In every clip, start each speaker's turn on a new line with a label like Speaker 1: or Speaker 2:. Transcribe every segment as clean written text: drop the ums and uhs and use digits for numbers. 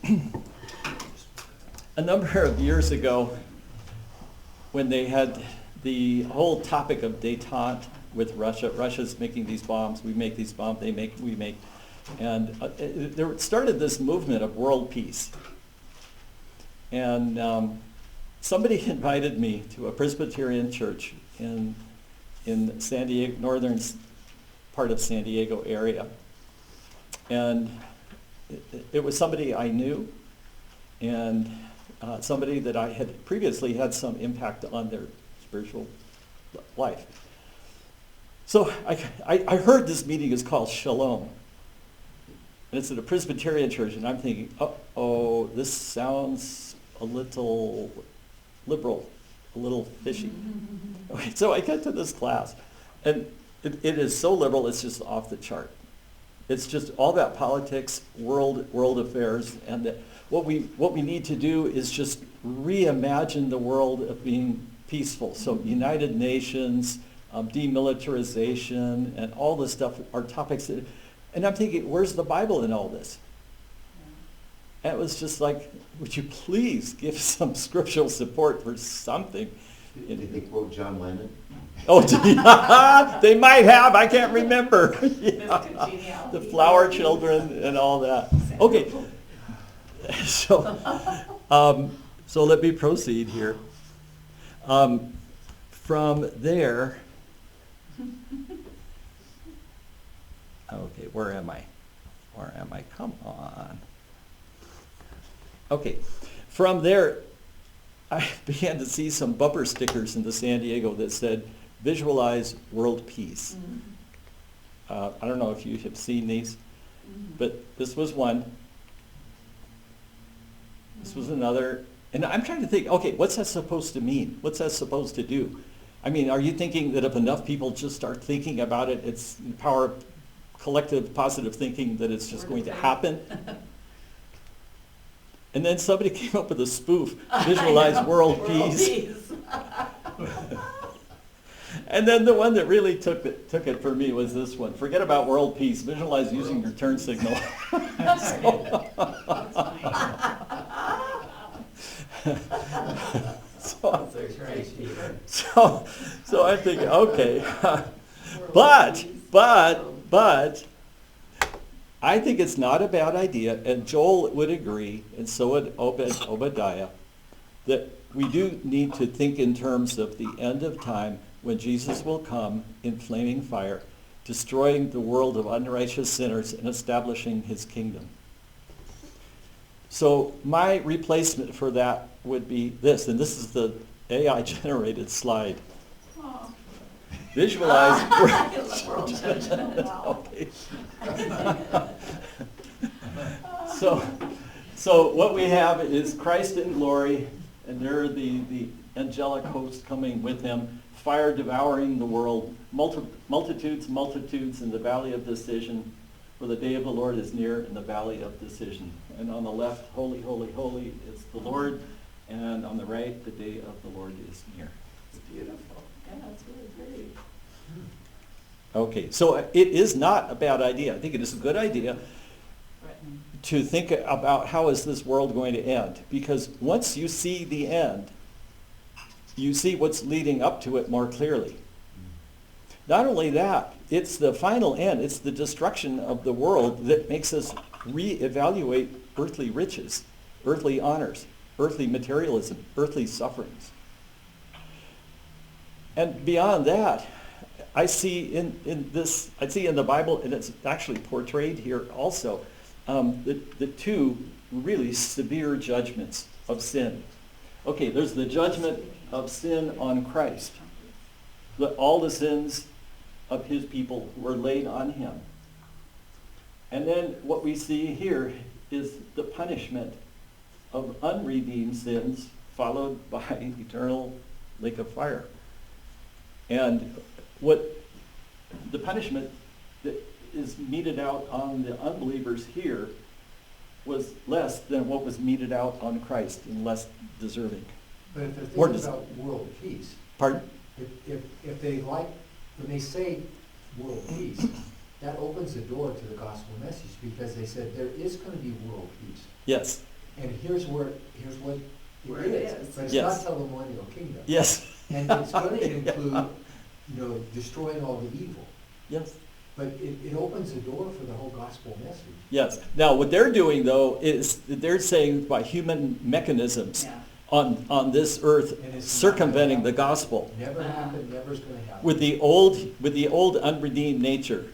Speaker 1: A number of years ago, when they had the whole topic of détente with Russia, Russia's making these bombs, we make these bombs, we make, and there started this movement of world peace. And somebody invited me to a Presbyterian church in San Diego, northern part of San Diego area. And it was somebody I knew, and somebody that I had previously had some impact on their spiritual life. So I heard this meeting is called Shalom. And it's at a Presbyterian church, and I'm thinking, oh, this sounds a little liberal, a little fishy. Okay, so I get to this class, and it is so liberal, it's just off the chart. It's just all about politics, world affairs, and that what we need to do is just reimagine the world of being peaceful. So United Nations, demilitarization, and all this stuff are topics that, and I'm thinking, where's the Bible in all this? And it was just like, would you please give some scriptural support for something?
Speaker 2: Did they quote John Lennon?
Speaker 1: Oh, they might have. I can't remember. Yeah. The flower children and all that. Okay. So let me proceed here. From there, okay, where am I? Come on. Okay, from there, I began to see some bumper stickers in the San Diego that said, "Visualize world peace." I don't know if you have seen these, but this was one. This was another. And I'm trying to think, okay, what's that supposed to mean? What's that supposed to do? I mean, are you thinking that if enough people just start thinking about it, it's the power of collective positive thinking that it's just going to happen? And then somebody came up with a spoof, visualize world peace. And then the one that really took it for me was this one. Forget about world peace, visualize using your turn signal. So I'm thinking, okay, but I think it's not a bad idea, and Joel would agree, and so would Obadiah, that we do need to think in terms of the end of time when Jesus will come in flaming fire, destroying the world of unrighteous sinners and establishing his kingdom. So my replacement for that would be this, and this is the AI-generated slide.
Speaker 3: Oh.
Speaker 1: Visualize.
Speaker 3: World judgment. Wow.
Speaker 1: Okay. So what we have is Christ in glory, and there are the angelic host coming with him, fire devouring the world, multitudes in the valley of decision, for the day of the Lord is near in the valley of decision. And on the left, holy, holy, holy is the Lord, and on the right, the day of the Lord is near.
Speaker 3: It's beautiful. Yeah, it's really great.
Speaker 1: Okay, so it is not a bad idea. I think it is a good idea to think about how is this world going to end. Because once you see the end, you see what's leading up to it more clearly. Not only that, it's the final end. It's the destruction of the world that makes us reevaluate earthly riches, earthly honors, earthly materialism, earthly sufferings. And beyond that, I see in the Bible, and it's actually portrayed here also, the two really severe judgments of sin. Okay, there's the judgment of sin on Christ. All the sins of his people were laid on him. And then what we see here is the punishment of unredeemed sins, followed by eternal lake of fire. And what the punishment that is meted out on the unbelievers here was less than what was meted out on Christ, and less deserving.
Speaker 4: But if they're thinking about world peace,
Speaker 1: Pardon?
Speaker 4: if they like, when they say world peace, that opens the door to the gospel message, because they said there is going to be world peace.
Speaker 1: Yes.
Speaker 4: And here's what
Speaker 3: Where
Speaker 4: it
Speaker 3: it
Speaker 4: is.
Speaker 3: is.
Speaker 4: But it's
Speaker 1: Yes.
Speaker 4: not millennial kingdom.
Speaker 1: Yes.
Speaker 4: And it's gonna include, destroying all the evil.
Speaker 1: Yes.
Speaker 4: But it opens the door for the whole gospel message.
Speaker 1: Yes. Now, what they're doing, though, is they're saying by human mechanisms
Speaker 3: Yeah.
Speaker 1: on this earth
Speaker 4: And it's
Speaker 1: circumventing
Speaker 4: not
Speaker 1: the
Speaker 4: gonna
Speaker 1: gospel
Speaker 4: Never happened, never's gonna happen.
Speaker 1: with the old unredeemed nature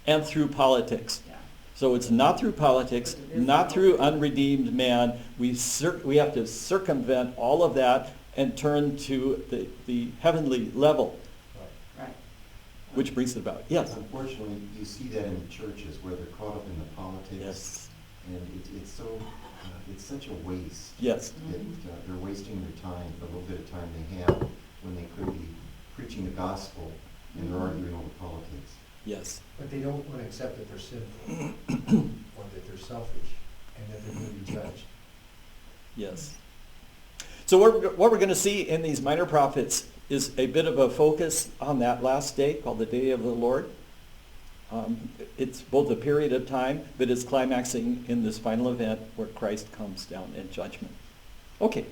Speaker 1: and through politics.
Speaker 3: Yeah.
Speaker 1: So it's not through politics,
Speaker 3: But it is
Speaker 1: not
Speaker 3: the
Speaker 1: through
Speaker 3: hope.
Speaker 1: unredeemed man. We have to circumvent all of that and turn to the heavenly level,
Speaker 3: Right.
Speaker 1: which brings it about. Yes.
Speaker 2: Unfortunately, you see that in churches where they're caught up in the politics.
Speaker 1: Yes.
Speaker 2: And it's such a waste.
Speaker 1: Yes.
Speaker 2: That they're wasting their time, the little bit of time they have, when they could be preaching the gospel and they're arguing over politics.
Speaker 1: Yes.
Speaker 4: But they don't wanna accept that they're sinful, or that they're selfish, and that they're gonna be judged.
Speaker 1: Yes. So what we're going to see in these minor prophets is a bit of a focus on that last day called the Day of the Lord. It's both a period of time, but it's climaxing in this final event where Christ comes down in judgment. Okay.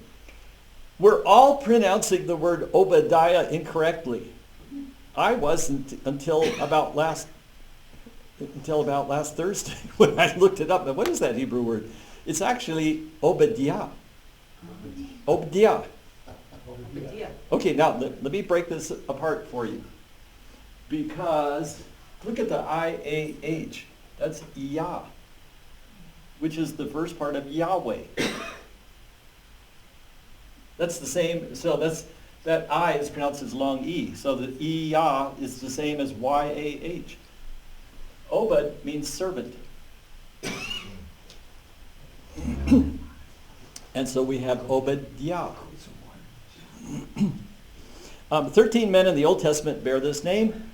Speaker 1: We're all pronouncing the word Obadiah incorrectly. I wasn't until about last Thursday when I looked it up. But what is that Hebrew word? It's actually Obadiah. Obadiah.
Speaker 3: Good deal.
Speaker 1: Okay, now let me break this apart for you. Because look at the IAH. That's Yah, which is the first part of Yahweh. That's the same, so that I is pronounced as long E. So the Yah is the same as YAH. Obed means servant. And so we have Obadiah. 13 men in the Old Testament bear this name.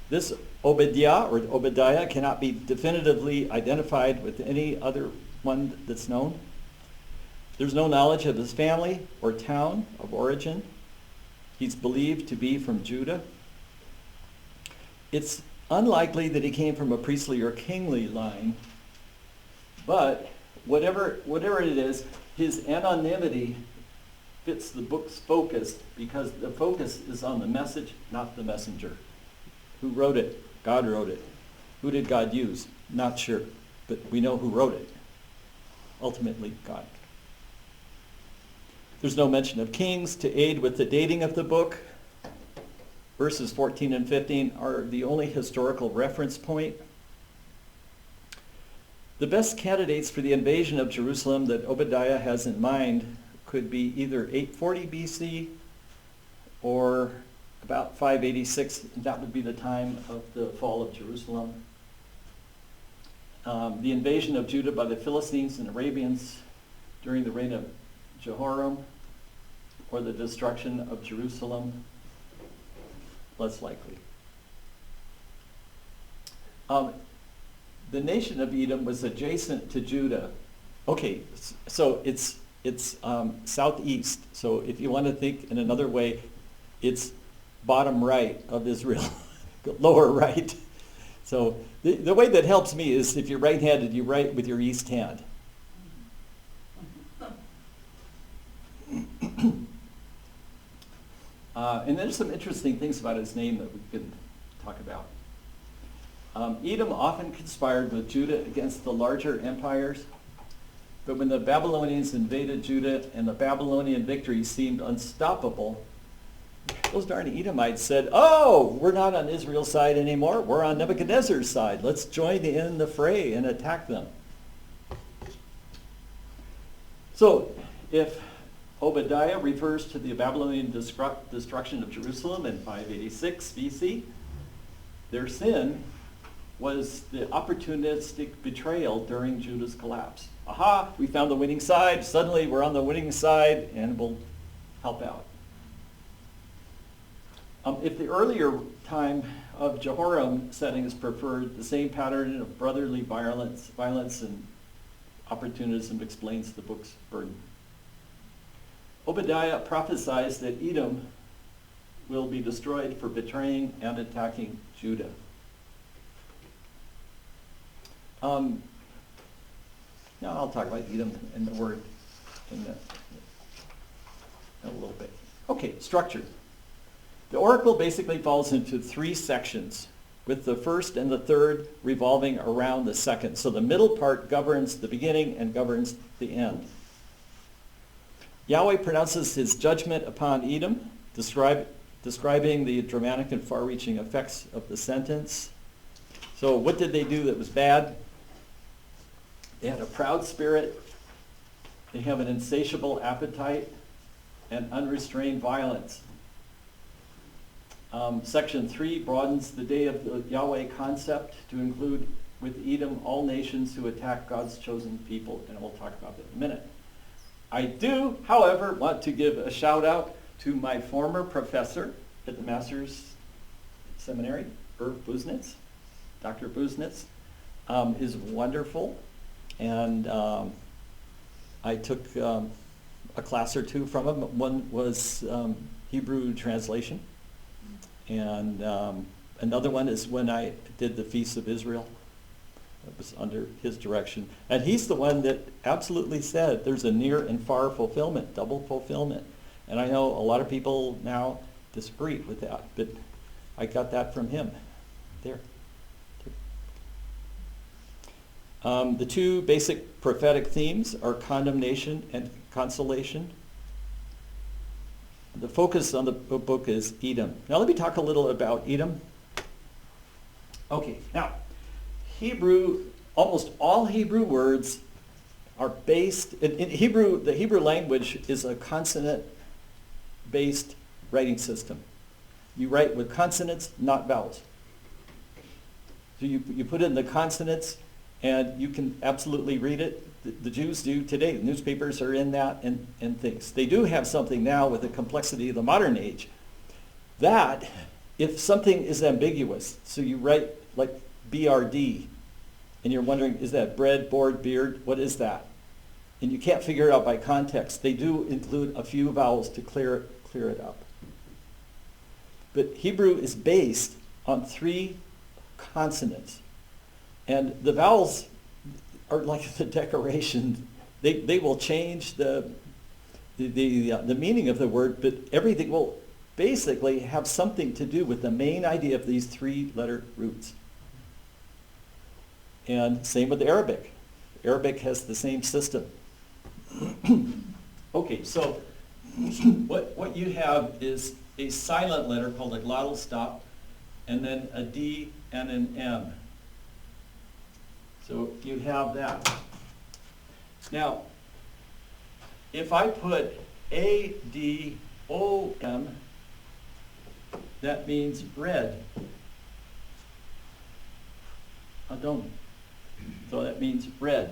Speaker 1: This Obadiah or Obadiah cannot be definitively identified with any other one that's known. There's no knowledge of his family or town of origin. He's believed to be from Judah. It's unlikely that he came from a priestly or kingly line, but whatever it is, his anonymity fits the book's focus because the focus is on the message, not the messenger. Who wrote it? God wrote it. Who did God use? Not sure, but we know who wrote it. Ultimately, God. There's no mention of kings to aid with the dating of the book. Verses 14 and 15 are the only historical reference point. The best candidates for the invasion of Jerusalem that Obadiah has in mind could be either 840 BC or about 586. That would be the time of the fall of Jerusalem. The invasion of Judah by the Philistines and Arabians during the reign of Jehoram, or the destruction of Jerusalem, less likely. The nation of Edom was adjacent to Judah. Okay, so it's southeast. So if you want to think in another way, it's bottom right of Israel, lower right. So the way that helps me is if you're right-handed, you write with your east hand. And there's some interesting things about his name that we can talk about. Edom often conspired with Judah against the larger empires, but when the Babylonians invaded Judah and the Babylonian victory seemed unstoppable, those darn Edomites said, oh, we're not on Israel's side anymore, we're on Nebuchadnezzar's side. Let's join in the fray and attack them. So if Obadiah refers to the Babylonian destruction of Jerusalem in 586 BC, their sin was the opportunistic betrayal during Judah's collapse. Aha, we found the winning side. Suddenly we're on the winning side and we'll help out. If the earlier time of Jehoram setting is preferred, the same pattern of brotherly violence and opportunism explains the book's burden. Obadiah prophesies that Edom will be destroyed for betraying and attacking Judah. No, I'll talk about Edom and the word in a little bit. Okay, structure. The oracle basically falls into 3 sections, with the first and the third revolving around the second. So the middle part governs the beginning and governs the end. Yahweh pronounces his judgment upon Edom, describing the dramatic and far-reaching effects of the sentence. So what did they do that was bad? They had a proud spirit. They have an insatiable appetite and unrestrained violence. Section 3 broadens the day of the Yahweh concept to include with Edom all nations who attack God's chosen people, and we'll talk about that in a minute. I do, however, want to give a shout out to my former professor at the Master's Seminary, Buznitz. Dr. Buznitz is wonderful, and I took a class or 2 from him. One was Hebrew translation, and another one is when I did the Feast of Israel. It was under his direction. And he's the one that absolutely said there's a near and far fulfillment, double fulfillment. And I know a lot of people now disagree with that, but I got that from him there. The 2 basic prophetic themes are condemnation and consolation. The focus on the book is Edom. Now let me talk a little about Edom. Okay, now Hebrew, almost all Hebrew words are based, in Hebrew, the Hebrew language is a consonant-based writing system. You write with consonants, not vowels. So you put in the consonants, and you can absolutely read it. The Jews do today. The newspapers are in that and things. They do have something now with the complexity of the modern age. That, if something is ambiguous, so you write like BRD, and you're wondering, is that bread, board, beard? What is that? And you can't figure it out by context. They do include a few vowels to clear it up. But Hebrew is based on 3 consonants. And the vowels are like the decoration. They will change the meaning of the word, but everything will basically have something to do with the main idea of these 3-letter roots. And same with Arabic. Arabic has the same system. Okay, so what you have is a silent letter called a glottal stop, and then a D and an M. So you have that. Now, if I put A-D-O-M, that means red. Adom. So that means red.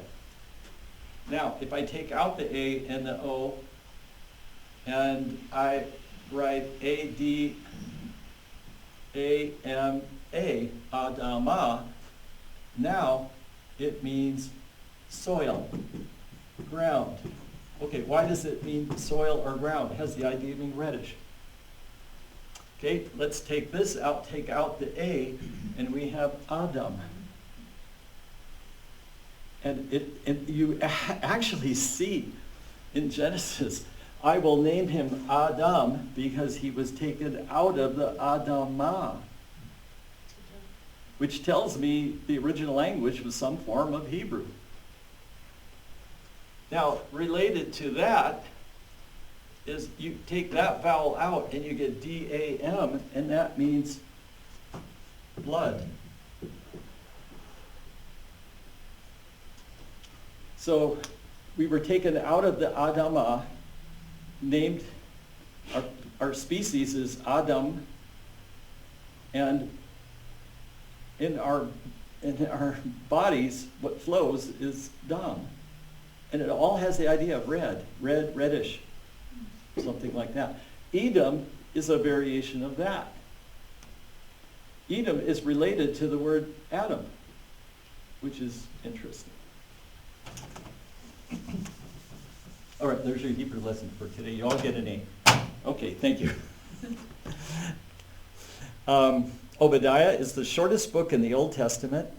Speaker 1: Now, if I take out the A and the O, and I write A-D-A-M-A, Adama, now it means soil, ground. Okay, why does it mean soil or ground? It has the idea of being reddish. Okay, let's take this out, take out the A, and we have Adam. And you actually see in Genesis, I will name him Adam because he was taken out of the Adamah, which tells me the original language was some form of Hebrew. Now, related to that is you take that vowel out and you get D-A-M, and that means blood. So we were taken out of the Adamah, named, our species is Adam, and in our bodies, what flows is Dam. And it all has the idea of red, reddish, something like that. Edom is a variation of that. Edom is related to the word Adam, which is interesting. All right, there's your Hebrew lesson for today. You all get an A. Okay, thank you. Obadiah is the shortest book in the Old Testament.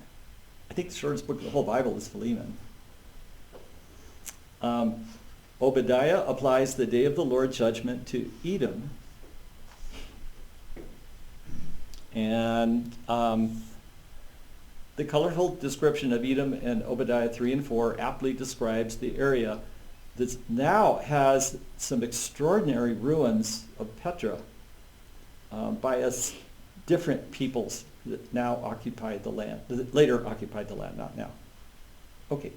Speaker 1: I think the shortest book of the whole Bible is Philemon. Obadiah applies the day of the Lord judgment to Edom. And the colorful description of Edom in Obadiah 3 and 4 aptly describes the area that now has some extraordinary ruins of Petra by us different peoples that now occupy the land, that later occupied the land, not now. Okay.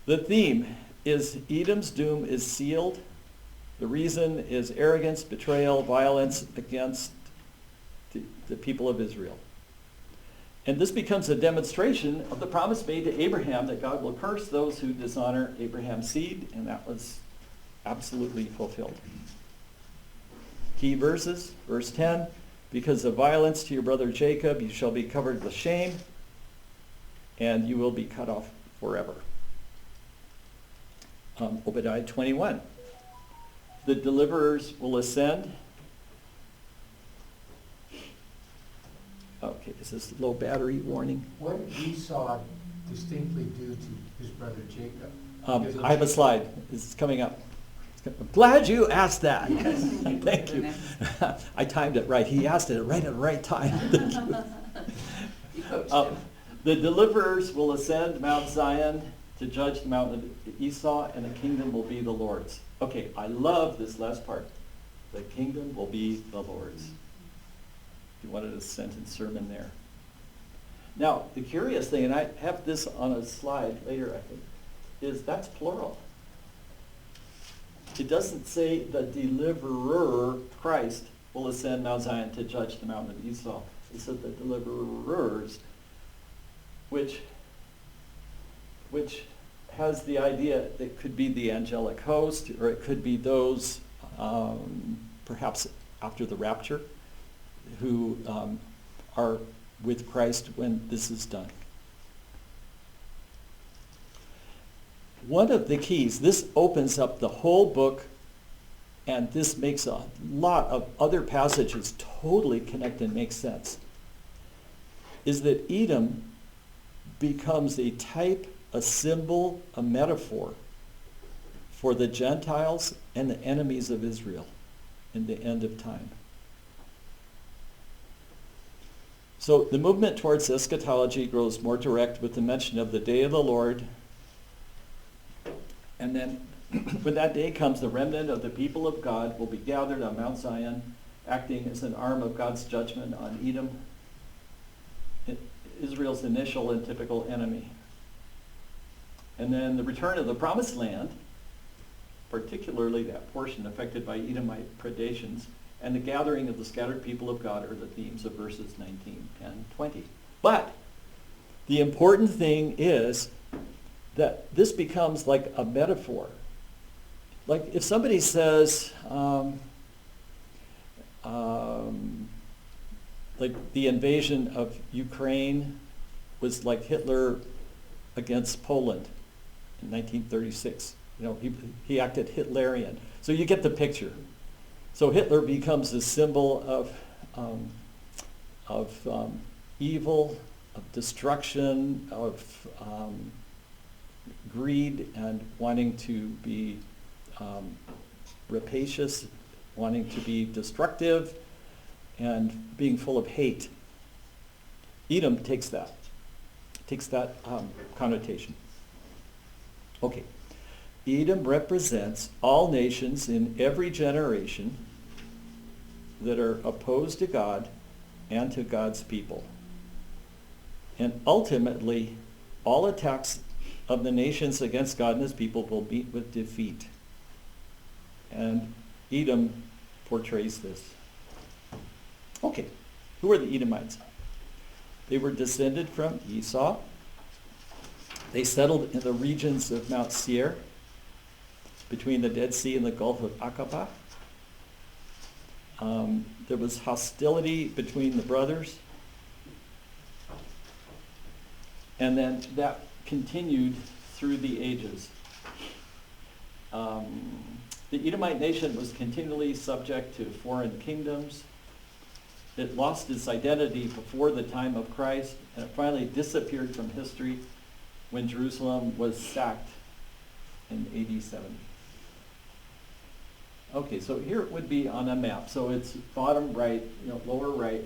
Speaker 1: The theme is Edom's doom is sealed. The reason is arrogance, betrayal, violence against the people of Israel. And this becomes a demonstration of the promise made to Abraham that God will curse those who dishonor Abraham's seed, and that was absolutely fulfilled. Key verses, verse 10, because of violence to your brother Jacob, you shall be covered with shame, and you will be cut off forever. Obadiah 21, the deliverers will ascend. Okay, is this low battery warning?
Speaker 4: What did Esau distinctly do to his brother Jacob?
Speaker 1: I have a slide. It's coming up. I'm glad you asked that. Thank you. I timed it right. He asked it right at the right time. Thank you.
Speaker 3: You coached him.
Speaker 1: The deliverers will ascend Mount Zion to judge the mountain of Esau, and the kingdom will be the Lord's. Okay, I love this last part. The kingdom will be the Lord's. You wanted a sentence sermon there. Now, the curious thing, and I have this on a slide later, I think, is that's plural. It doesn't say the deliverer, Christ, will ascend Mount Zion to judge the mountain of Esau. It said the deliverers, which has the idea that it could be the angelic host, or it could be those perhaps after the rapture who are with Christ when this is done. One of the keys, this opens up the whole book, and this makes a lot of other passages totally connect and make sense, is that Edom becomes a type, a symbol, a metaphor for the Gentiles and the enemies of Israel in the end of time. So the movement towards eschatology grows more direct with the mention of the day of the Lord. And then when that day comes, the remnant of the people of God will be gathered on Mount Zion, acting as an arm of God's judgment on Edom, Israel's initial and typical enemy. And then the return of the promised land, particularly that portion affected by Edomite predations, and the gathering of the scattered people of God are the themes of verses 19 and 20. But the important thing is that this becomes like a metaphor. Like if somebody says, like the invasion of Ukraine was like Hitler against Poland in 1936. You know, he acted Hitlerian. So you get the picture. So Hitler becomes a symbol of evil, of destruction, of greed, and wanting to be rapacious, wanting to be destructive, and being full of hate. Edom takes that connotation. Okay. Edom represents all nations in every generation that are opposed to God and to God's people. And ultimately, all attacks of the nations against God and his people will meet with defeat. And Edom portrays this. Okay, who are the Edomites? They were descended from Esau. They settled in the regions of Mount Seir, between the Dead Sea and the Gulf of Aqaba. There was hostility between the brothers. And then that continued through the ages. The Edomite nation was continually subject to foreign kingdoms. It lost its identity before the time of Christ, and it finally disappeared from history when Jerusalem was sacked in AD 70. Okay, so here it would be on a map. So it's bottom right, lower right.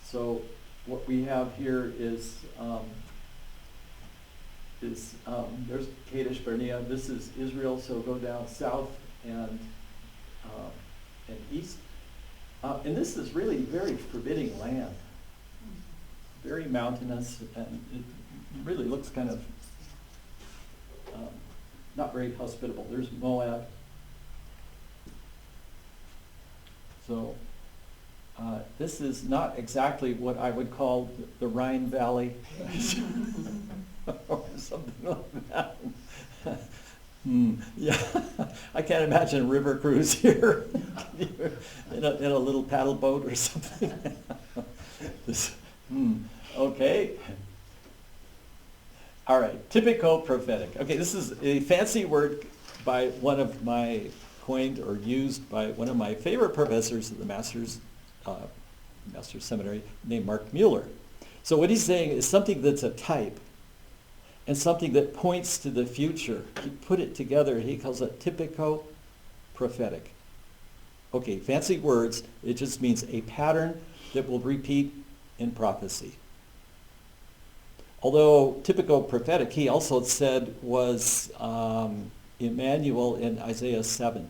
Speaker 1: So what we have here is there's Kadesh Barnea. This is Israel. So go down south and east. And this is really very forbidding land. Very mountainous, and it really looks kind of not very hospitable. There's Moab. So this is not exactly what I would call the Rhine Valley or something like that. Yeah, I can't imagine a river cruise here in a little paddle boat or something. Okay. All right, typico-prophetic. Okay, this is a fancy word by one of my, coined or used by one of my favorite professors at the Master's Seminary named Mark Mueller. So what he's saying is something that's a type and something that points to the future. He put it together, he calls it typico-prophetic. Okay, fancy words, it just means a pattern that will repeat in prophecy. Although typico-prophetic, he also said was Emmanuel in Isaiah 7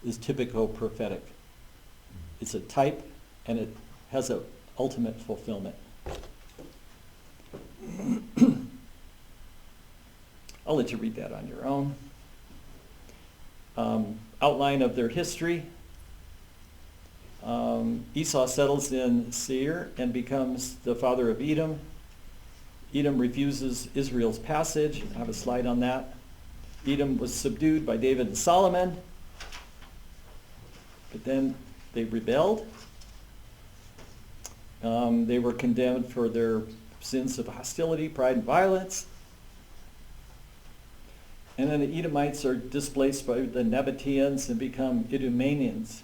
Speaker 1: is typico-prophetic. It's a type and it has an ultimate fulfillment. I'll let you read that on your own. Outline of their history. Esau settles in Seir and becomes the father of Edom. Edom refuses Israel's passage. I have a slide on that. Edom was subdued by David and Solomon, but then they rebelled. They were condemned for their sins of hostility, pride, and violence. And then the Edomites are displaced by the Nabateans and become Idumeans.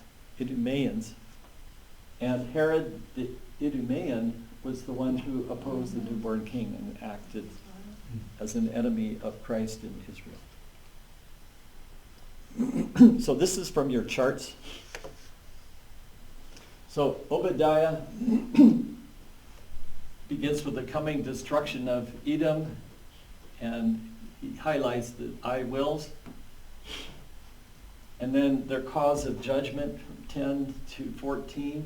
Speaker 1: And Herod the Idumean was the one who opposed the newborn king and acted as an enemy of Christ in Israel. So this is from your charts. So Obadiah begins with the coming destruction of Edom, and he highlights the I wills. And then their cause of judgment from 10 to 14.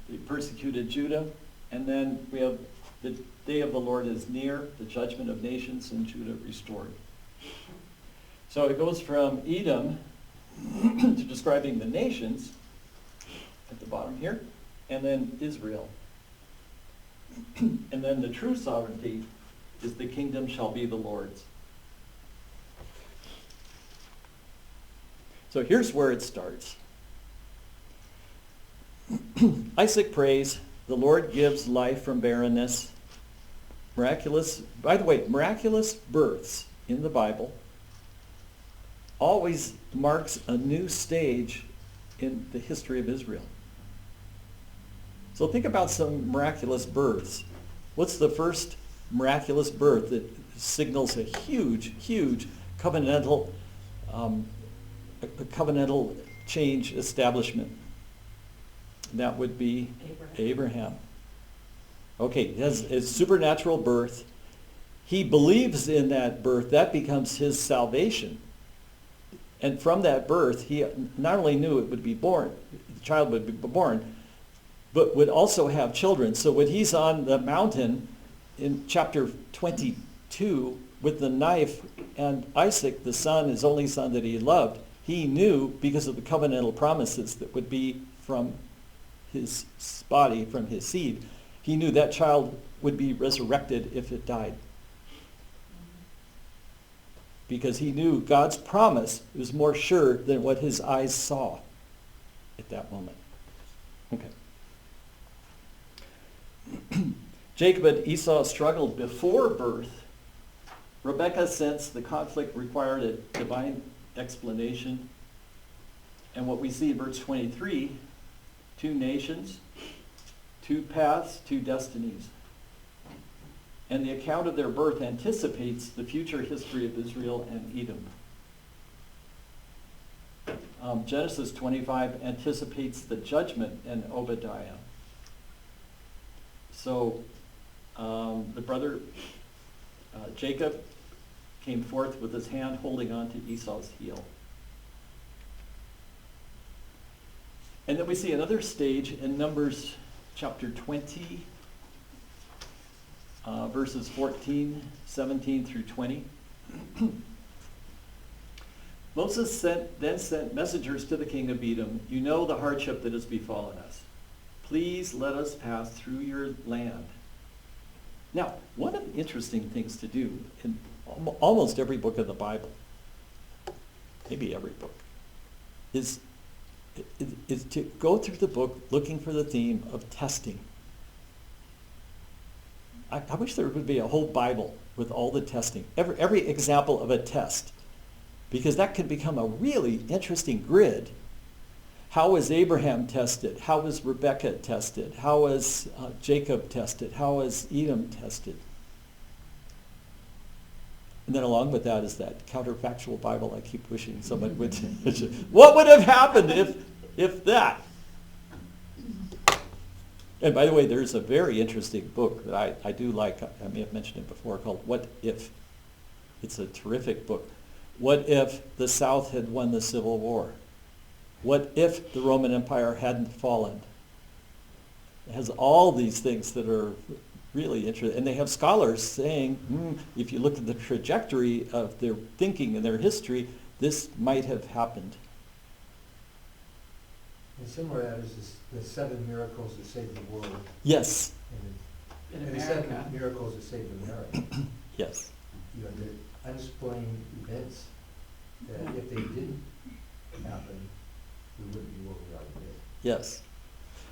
Speaker 1: They persecuted Judah. And then we have the day of the Lord is near, the judgment of nations, and Judah restored. So it goes from Edom to describing the nations at the bottom here, and then Israel. And then the true sovereignty is the kingdom shall be the Lord's. So here's where it starts. Isaac prays, the Lord gives life from barrenness. Miraculous births in the Bible always marks a new stage in the history of Israel. So think about some miraculous births. What's the first miraculous birth that signals a huge covenantal change establishment? That would be Abraham. Okay, he has a supernatural birth. He believes in that birth. That becomes his salvation. And from that birth, he not only knew it would be born, the child would be born, but would also have children. So when he's on the mountain in chapter 22 with the knife and Isaac, the son, his only son that he loved, he knew because of the covenantal promises that would be from his body, from his seed, he knew that child would be resurrected if it died. Because he knew God's promise was more sure than what his eyes saw at that moment. Okay. Jacob and Esau struggled before birth. Rebekah sensed the conflict required a divine explanation. And what we see in verse 23, 2 nations, 2 paths, 2 destinies. And the account of their birth anticipates the future history of Israel and Edom. Genesis 25 anticipates the judgment in Obadiah. So the brother Jacob came forth with his hand holding on to Esau's heel. And then we see another stage in Numbers chapter 20, verses 14, 17 through 20. Moses then sent messengers to the king of Edom. You know the hardship that has befallen us. Please let us pass through your land. Now, one of the interesting things to do in almost every book of the Bible, maybe every book, is to go through the book looking for the theme of testing. I wish there would be a whole Bible with all the testing, every example of a test, because that could become a really interesting grid. How was Abraham tested? How was Rebekah tested? How was Jacob tested? How was Edom tested? And then along with that is that counterfactual Bible I keep wishing someone would. What would have happened if that? And by the way, there's a very interesting book that I do like. I may have mentioned it before, called What If? It's a terrific book. What if the South had won the Civil War? What if the Roman Empire hadn't fallen? It has all these things that are really interesting. And they have scholars saying, if you look at the trajectory of their thinking and their history, this might have happened.
Speaker 4: And similar to that is the 7 miracles that saved the world.
Speaker 1: Yes.
Speaker 4: And the 7 miracles that saved America.
Speaker 1: Yes.
Speaker 4: You know, the unexplained events that if they didn't happen, we wouldn't be where we are today.
Speaker 1: Yes.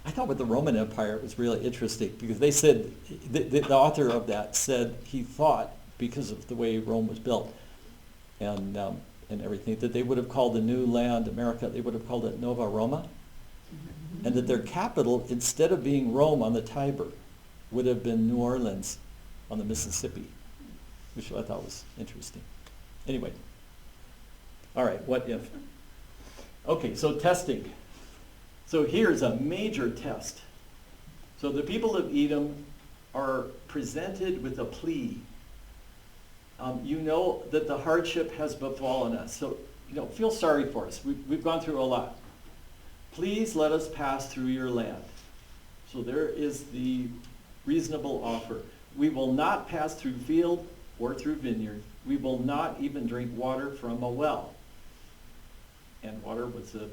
Speaker 1: I thought with the Roman Empire it was really interesting because they said, the author of that said he thought, because of the way Rome was built and everything, that they would have called the new land, America, they would have called it Nova Roma, and that their capital, instead of being Rome on the Tiber, would have been New Orleans on the Mississippi, which I thought was interesting. Anyway, all right, what if? Okay, so testing. So here's a major test. So the people of Edom are presented with a plea. You know that the hardship has befallen us. So, feel sorry for us. We've gone through a lot. Please let us pass through your land. So there is the reasonable offer. We will not pass through field or through vineyard. We will not even drink water from a well. And water was a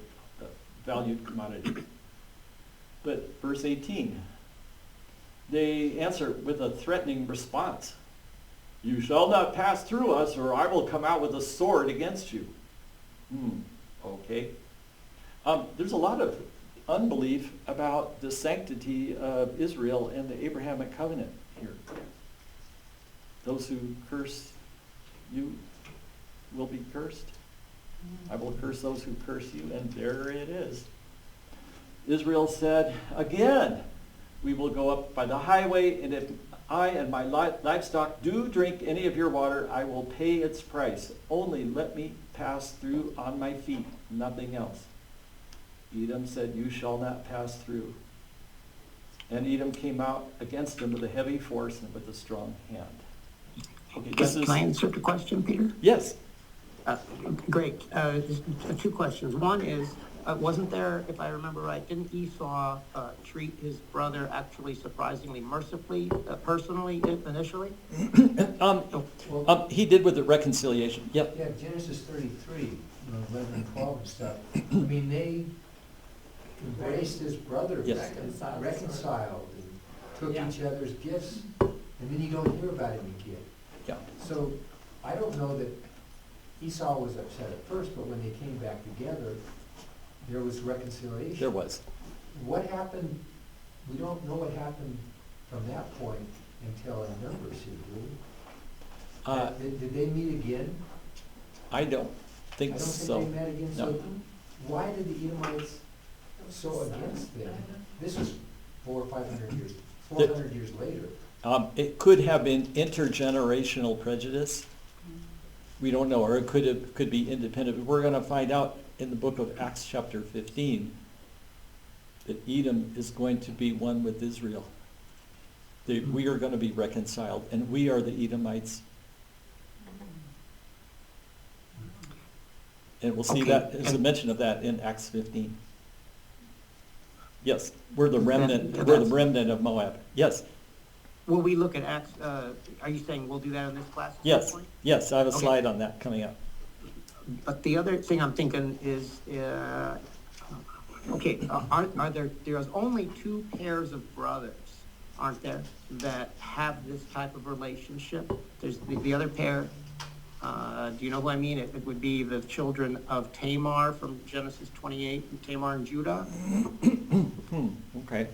Speaker 1: valued commodity. But verse 18, they answer with a threatening response. You shall not pass through us, or I will come out with a sword against you. Okay. There's a lot of unbelief about the sanctity of Israel and the Abrahamic covenant here. Those who curse you will be cursed. I will curse those who curse you, and there it is. Israel said, again, we will go up by the highway, and if I and my livestock do drink any of your water, I will pay its price. Only let me pass through on my feet, nothing else. Edom said, you shall not pass through. And Edom came out against them with a heavy force and with a strong hand. Okay,
Speaker 5: Can I answer the question, Peter?
Speaker 1: Yes.
Speaker 5: Great. Just 2 questions. One is, wasn't there, if I remember right, didn't Esau treat his brother actually surprisingly mercifully, personally, initially?
Speaker 1: He did with the reconciliation. Yep.
Speaker 4: Yeah, Genesis 33, 11 and 12 and stuff. I mean, they embraced his brother,
Speaker 1: Yes.
Speaker 4: reconciled, and took
Speaker 3: Yeah.
Speaker 4: each other's gifts, and then you don't hear about him again.
Speaker 1: Yeah.
Speaker 4: So I don't know that Esau was upset at first, but when they came back together, there was reconciliation.
Speaker 1: There was.
Speaker 4: What happened, we don't know what happened from that point until in Numbers here, do we? Did they meet again?
Speaker 1: I don't think
Speaker 4: I don't
Speaker 1: so.
Speaker 4: think they met again,
Speaker 1: No.
Speaker 4: so why did the Edomites so against them? This was 400 or 500 years, 400 years later.
Speaker 1: It could have been intergenerational prejudice. We don't know, or it could be independent. We're going to find out in the book of Acts chapter 15 that Edom is going to be one with Israel. We are going to be reconciled, and we are the Edomites. And we'll see
Speaker 5: Okay,
Speaker 1: that, there's a
Speaker 5: and-
Speaker 1: mention of that in Acts 15. Yes, we're the remnant,
Speaker 5: Yeah,
Speaker 1: we're the
Speaker 5: that's-
Speaker 1: remnant of Moab. Yes,
Speaker 5: Will we look at Acts, are you saying we'll do that in this class? at some
Speaker 1: yes,
Speaker 5: point?
Speaker 1: yes, I have a
Speaker 5: Okay.
Speaker 1: slide on that coming up.
Speaker 5: But the other thing I'm thinking is, okay, there's only two pairs of brothers, aren't there, that have this type of relationship? There's the other pair, do you know who I mean? It would be the children of Tamar from Genesis 28, and Tamar and Judah.
Speaker 1: Okay.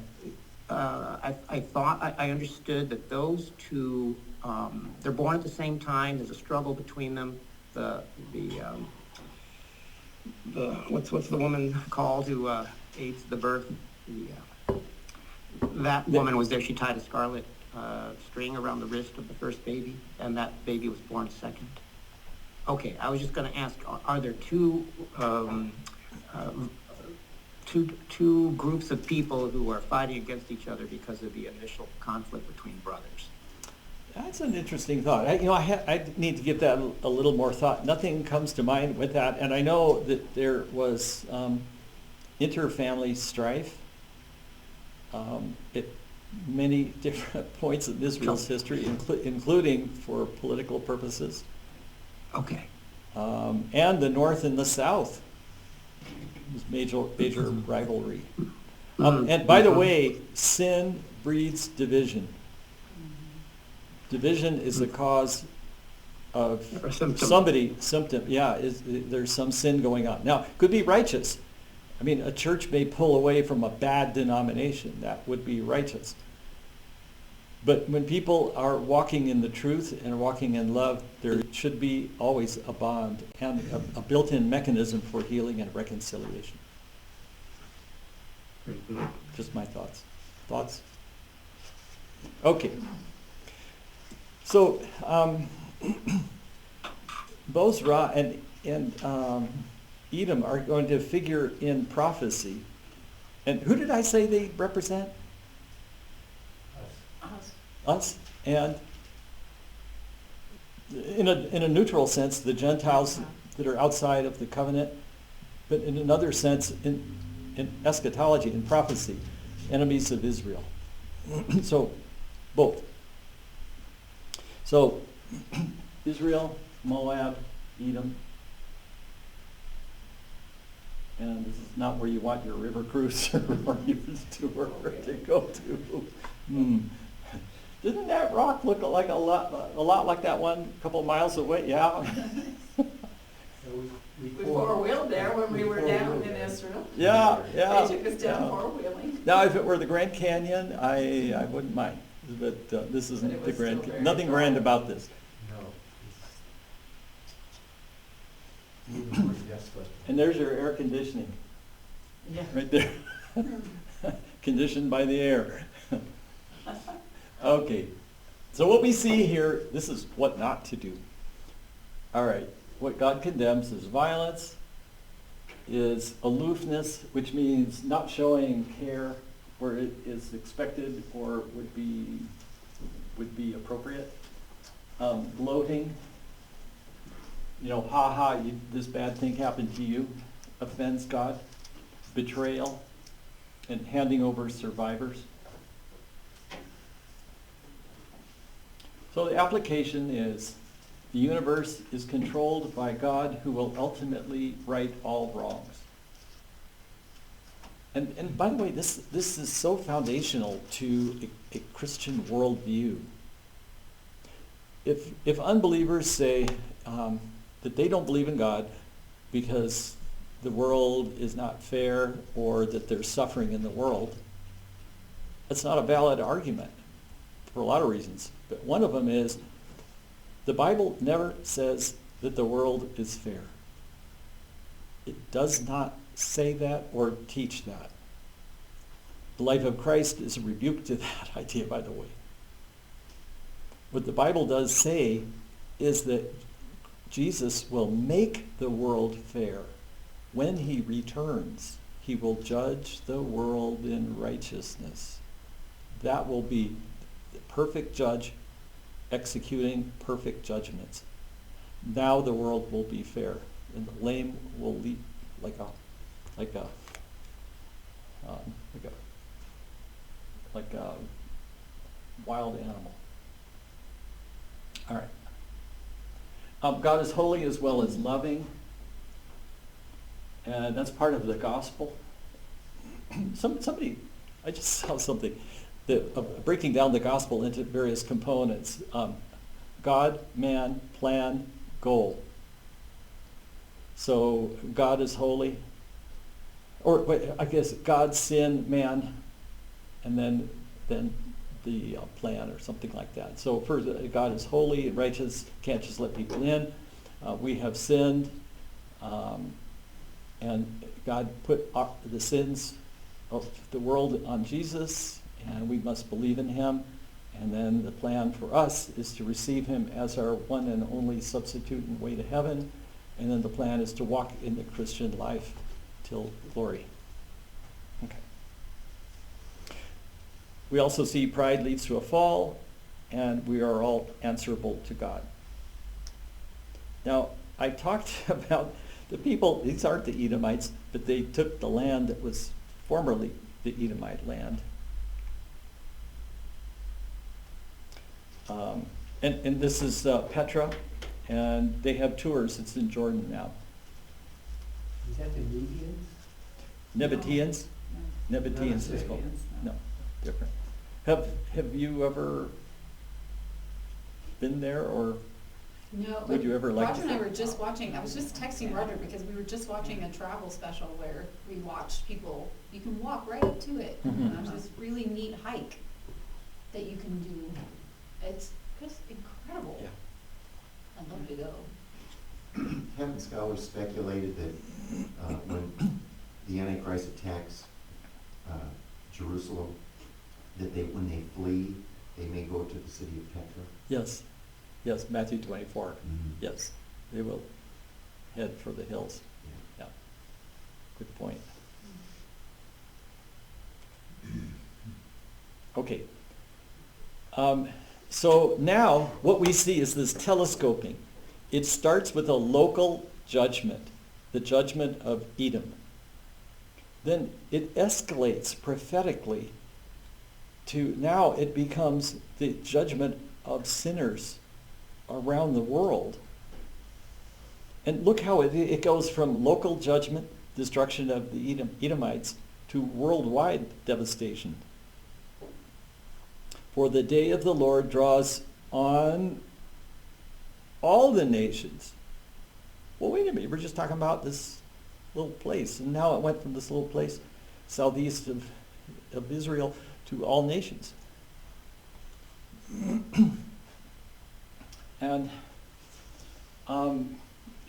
Speaker 5: I understood that those two, they're born at the same time, there's a struggle between them. What's the woman called who aids the birth? That woman was there, she tied a scarlet string around the wrist of the first baby, and that baby was born second. Okay, I was just gonna ask, are there two groups of people who are fighting against each other because of the initial conflict between brothers?
Speaker 1: That's an interesting thought. I need to give that a little more thought. Nothing comes to mind with that, and I know that there was inter-family strife at many different points in Israel's history, including for political purposes.
Speaker 5: Okay.
Speaker 1: And the North and the South was major rivalry. And by the way, sin breeds division. Division is a cause of
Speaker 5: Or symptom.
Speaker 1: there's some sin going on. Now, it could be righteous. I mean, a church may pull away from a bad denomination. That would be righteous. But when people are walking in the truth and walking in love, there should be always a bond and a built-in mechanism for healing and reconciliation. Just my thoughts. Thoughts? Okay. So, Bozrah and Edom are going to figure in prophecy. And who did I say they represent? Us. And in a neutral sense, the Gentiles that are outside of the covenant, but in another sense, in eschatology, in prophecy, enemies of Israel. So, both. So, Israel, Moab, Edom. And this is not where you want your river cruise or where you to go to. Didn't that rock look like a lot like that one a couple miles away? Yeah.
Speaker 3: We four-wheeled there when we were down in Israel.
Speaker 1: Yeah.
Speaker 3: They took us down
Speaker 1: yeah.
Speaker 3: four-wheeling.
Speaker 1: Now, if it were the Grand Canyon, I wouldn't mind. But this
Speaker 3: But
Speaker 1: isn't
Speaker 3: it
Speaker 1: the
Speaker 3: was
Speaker 1: Grand
Speaker 3: still
Speaker 1: Canyon.
Speaker 3: very
Speaker 1: Nothing grand
Speaker 3: dry.
Speaker 1: about this.
Speaker 4: No. It's even more desolate.
Speaker 1: And there's your air conditioning
Speaker 3: Yeah.
Speaker 1: right there. Conditioned by the air. Okay. So what we see here, this is what not to do. All right. What God condemns is violence, is aloofness, which means not showing care where it is expected or would be appropriate. Gloating, this bad thing happened to you, offends God. Betrayal, and handing over survivors. So the application is, the universe is controlled by God who will ultimately right all wrongs. And by the way, this is so foundational to a Christian worldview. If unbelievers say that they don't believe in God because the world is not fair or that there's suffering in the world, that's not a valid argument for a lot of reasons. But one of them is the Bible never says that the world is fair. It does not say that or teach that. The life of Christ is a rebuke to that idea, by the way. What the Bible does say is that Jesus will make the world fair. When he returns, he will judge the world in righteousness. That will be the perfect judge executing perfect judgments. Now the world will be fair, and the lame will leap like a wild animal. All right. God is holy as well as loving, and that's part of the gospel. I just saw something that breaking down the gospel into various components. God, man, plan, goal. So God is holy, or wait, I guess God, sin, man, and then the plan or something like that. So first, God is holy and righteous, can't just let people in. We have sinned, and God put the sins of the world on Jesus, and we must believe in him. And then the plan for us is to receive him as our one and only substitute and way to heaven. And then the plan is to walk in the Christian life till glory. Okay. We also see pride leads to a fall, and we are all answerable to God. Now, I talked about the people, these aren't the Edomites, but they took the land that was formerly the Edomite land. And this is Petra, and they have tours. It's in Jordan now.
Speaker 4: Is that the Nubians?
Speaker 1: Nabateans?
Speaker 3: No.
Speaker 1: Nabateans is called. No, different. Have you ever been there, or
Speaker 3: No.
Speaker 1: would you ever like
Speaker 3: Roger
Speaker 1: to?
Speaker 3: and I were just watching, I was just texting Roger because we were just watching a travel special where we watched people, you can walk right up to it.
Speaker 1: Mhm.
Speaker 3: There's this really neat hike that you can do. It's just incredible.
Speaker 1: Yeah.
Speaker 3: I'd love to go.
Speaker 2: Haven't scholars speculated that when the Antichrist attacks Jerusalem, that when they flee, they may go to the city of Petra?
Speaker 1: Yes, Matthew 24. Yes, they will head for the hills.
Speaker 2: Yeah.
Speaker 1: Yeah, good point. Okay. So now what we see is this telescoping. It starts with a local judgment, the judgment of Edom. Then it escalates prophetically to now it becomes the judgment of sinners around the world. And look how it goes from local judgment, destruction of the Edomites, to worldwide devastation. For the day of the Lord draws on all the nations. Well, wait a minute, we're just talking about this little place, and now it went from this little place southeast of Israel to all nations. And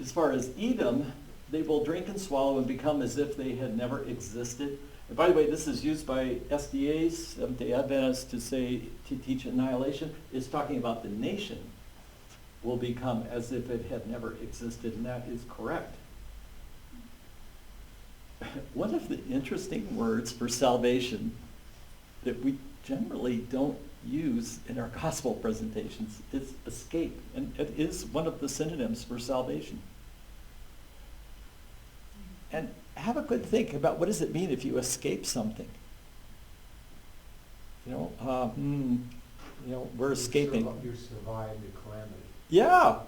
Speaker 1: as far as Edom, they will drink and swallow and become as if they had never existed. And by the way, this is used by SDAs, Seventh-day Adventists, to teach annihilation. It's talking about the nation will become as if it had never existed, and that is correct. One of the interesting words for salvation that we generally don't use in our gospel presentations is escape, and it is one of the synonyms for salvation. And have a good think about what does it mean if you escape something. We're escaping.
Speaker 4: You survived the calamity,
Speaker 1: Yeah,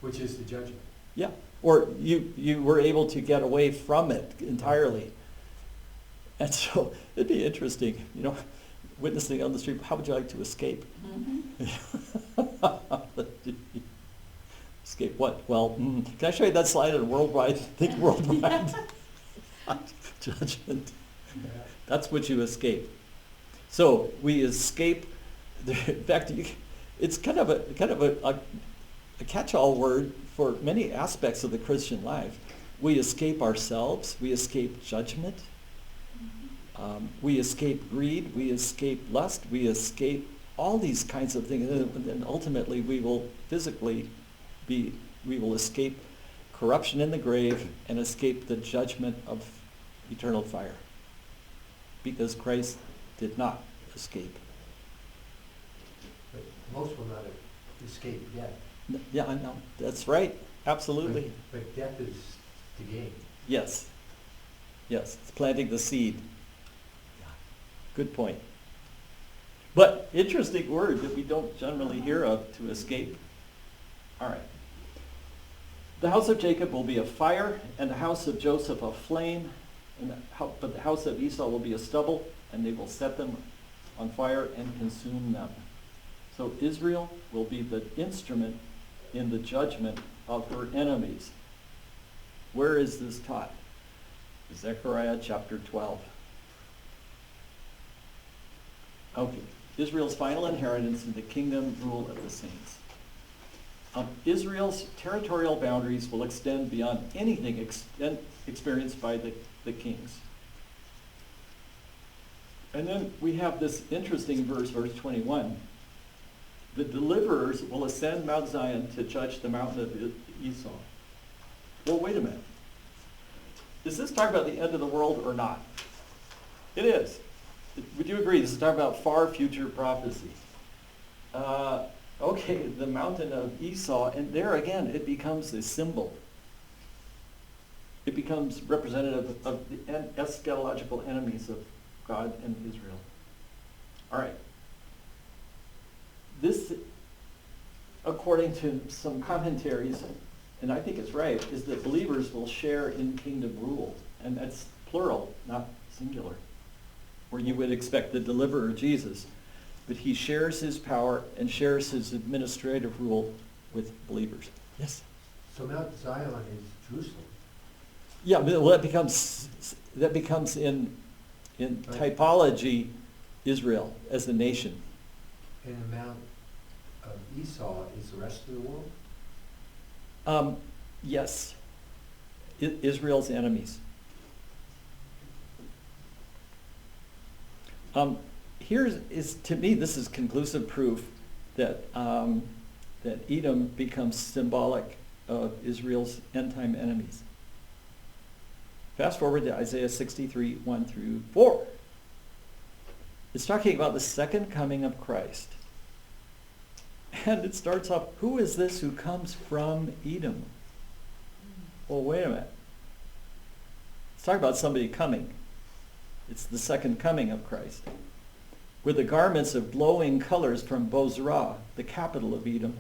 Speaker 4: which is the judgment.
Speaker 1: yeah. Or you were able to get away from it entirely. And so it'd be interesting, witnessing on the street. How would you like to escape? Escape what? Well, can I show you that slide on worldwide? Think worldwide judgment. That's what you escape. So we escape. In fact, it's kind of a catch-all word for many aspects of the Christian life. We escape ourselves. We escape judgment. We escape greed. We escape lust. We escape all these kinds of things. And then ultimately we will we will escape corruption in the grave and escape the judgment of eternal fire. Because Christ did not escape.
Speaker 4: But most will not escape death.
Speaker 1: Yeah, I know. That's right. Absolutely.
Speaker 4: But death is the game.
Speaker 1: Yes. Yes, it's planting the seed. Good point. But interesting word that we don't generally hear of, to escape. All right. The house of Jacob will be a fire, and the house of Joseph a flame, but the house of Esau will be a stubble, and they will set them on fire and consume them. So Israel will be the instrument in the judgment of her enemies. Where is this taught? Zechariah chapter 12. Okay, Israel's final inheritance in the kingdom rule of the saints. Israel's territorial boundaries will extend beyond anything experienced by the kings. And then we have this interesting verse 21. The deliverers will ascend Mount Zion to judge the mountain of Esau. Well, wait a minute. Is this talking about the end of the world or not? It is. Would you agree? This is talking about far future prophecy. Okay, the mountain of Esau, and there again, it becomes a symbol. It becomes representative of the eschatological enemies of God and Israel. All right. This, according to some commentaries, and I think it's right, is that believers will share in kingdom rule. And that's plural, not singular. Where you would expect the deliverer, Jesus. But he shares his power and shares his administrative rule with believers. Yes?
Speaker 4: So Mount Zion is Jerusalem.
Speaker 1: Yeah, well, that becomes in typology Israel as a nation.
Speaker 4: And the Mount of Esau is the rest of the world?
Speaker 1: Yes. Israel's enemies. To me, this is conclusive proof that that Edom becomes symbolic of Israel's end-time enemies. Fast forward to Isaiah 63, 1 through 4. It's talking about the second coming of Christ. And it starts off, who is this who comes from Edom? Well, wait a minute. It's talking about somebody coming. It's the second coming of Christ. With the garments of glowing colors from Bozrah, the capital of Edom.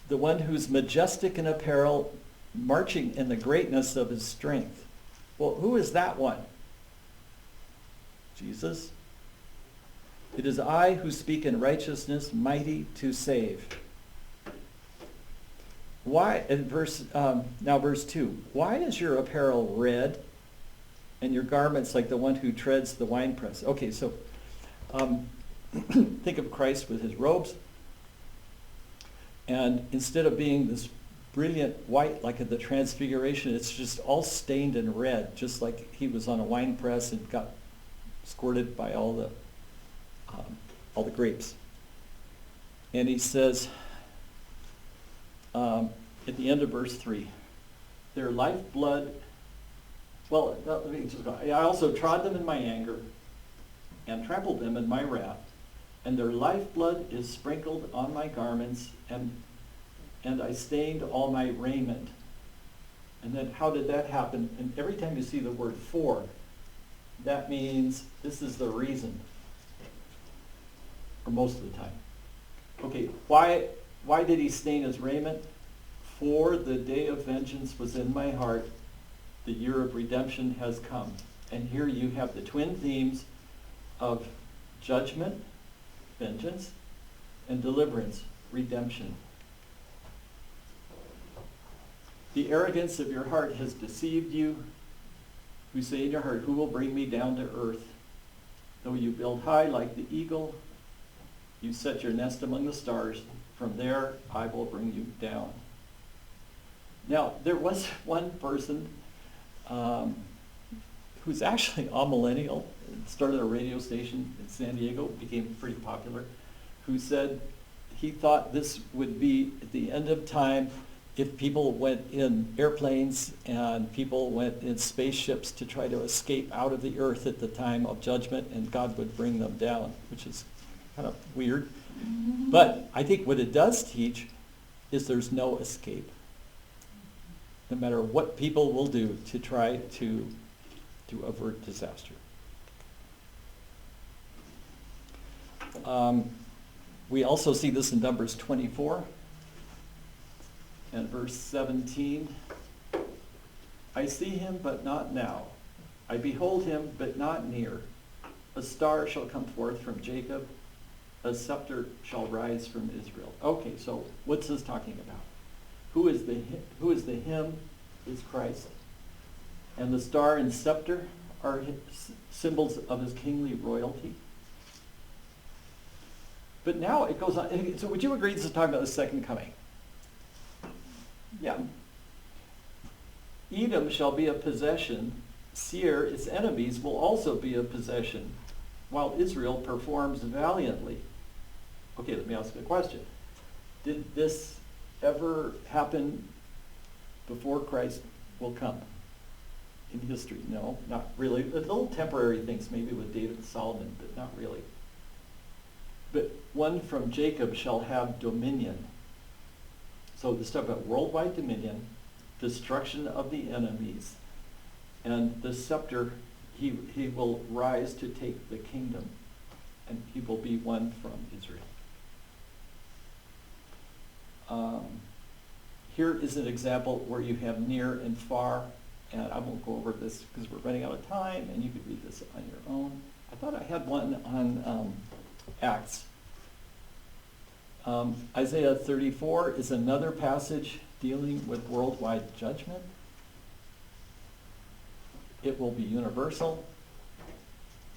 Speaker 1: The one who's majestic in apparel, marching in the greatness of his strength. Well, who is that one? Jesus. It is I who speak in righteousness, mighty to save. Why? In verse 2. Why is your apparel red, and your garments like the one who treads the winepress? Okay, so think of Christ with his robes, and instead of being this brilliant white like at the Transfiguration, it's just all stained in red, just like he was on a winepress and got squirted by all the grapes. And he says at the end of verse 3, their lifeblood, well, let me just go. I also trod them in my anger and trampled them in my wrath, and their lifeblood is sprinkled on my garments, and I stained all my raiment. And then how did that happen? And every time you see the word for, that means this is the reason. Or most of the time. Okay, why did he stain his raiment? For the day of vengeance was in my heart. The year of redemption has come. And here you have the twin themes of judgment, vengeance, and deliverance, redemption. The arrogance of your heart has deceived you, who say in your heart, who will bring me down to earth? Though you build high like the eagle, you set your nest among the stars. From there I will bring you down. Now, there was one person who's actually a millennial, started a radio station in San Diego, became pretty popular, who said he thought this would be at the end of time if people went in airplanes and people went in spaceships to try to escape out of the earth at the time of judgment, and God would bring them down, which is kind of weird. But I think what it does teach is there's no escape, no matter what people will do to try to avert disaster. We also see this in Numbers 24 and verse 17. I see him, but not now. I behold him, but not near. A star shall come forth from Jacob. A scepter shall rise from Israel. Okay, so what's this talking about? Who is the him? Is Christ. And the star and scepter are symbols of his kingly royalty. But now it goes on. So would you agree this is talking about the second coming? Yeah. Edom shall be a possession. Seir, its enemies, will also be a possession, while Israel performs valiantly. Okay, let me ask you a question. Did this ever happen before Christ will come in history? No, not really. Little temporary things, maybe with David and Solomon, but not really. But one from Jacob shall have dominion. So this stuff about worldwide dominion, destruction of the enemies, and the scepter, he will rise to take the kingdom, and he will be one from Israel. Here is an example where you have near and far, and I won't go over this because we're running out of time, and you could read this on your own. I thought I had one on Acts. Isaiah 34 is another passage dealing with worldwide judgment. It will be universal.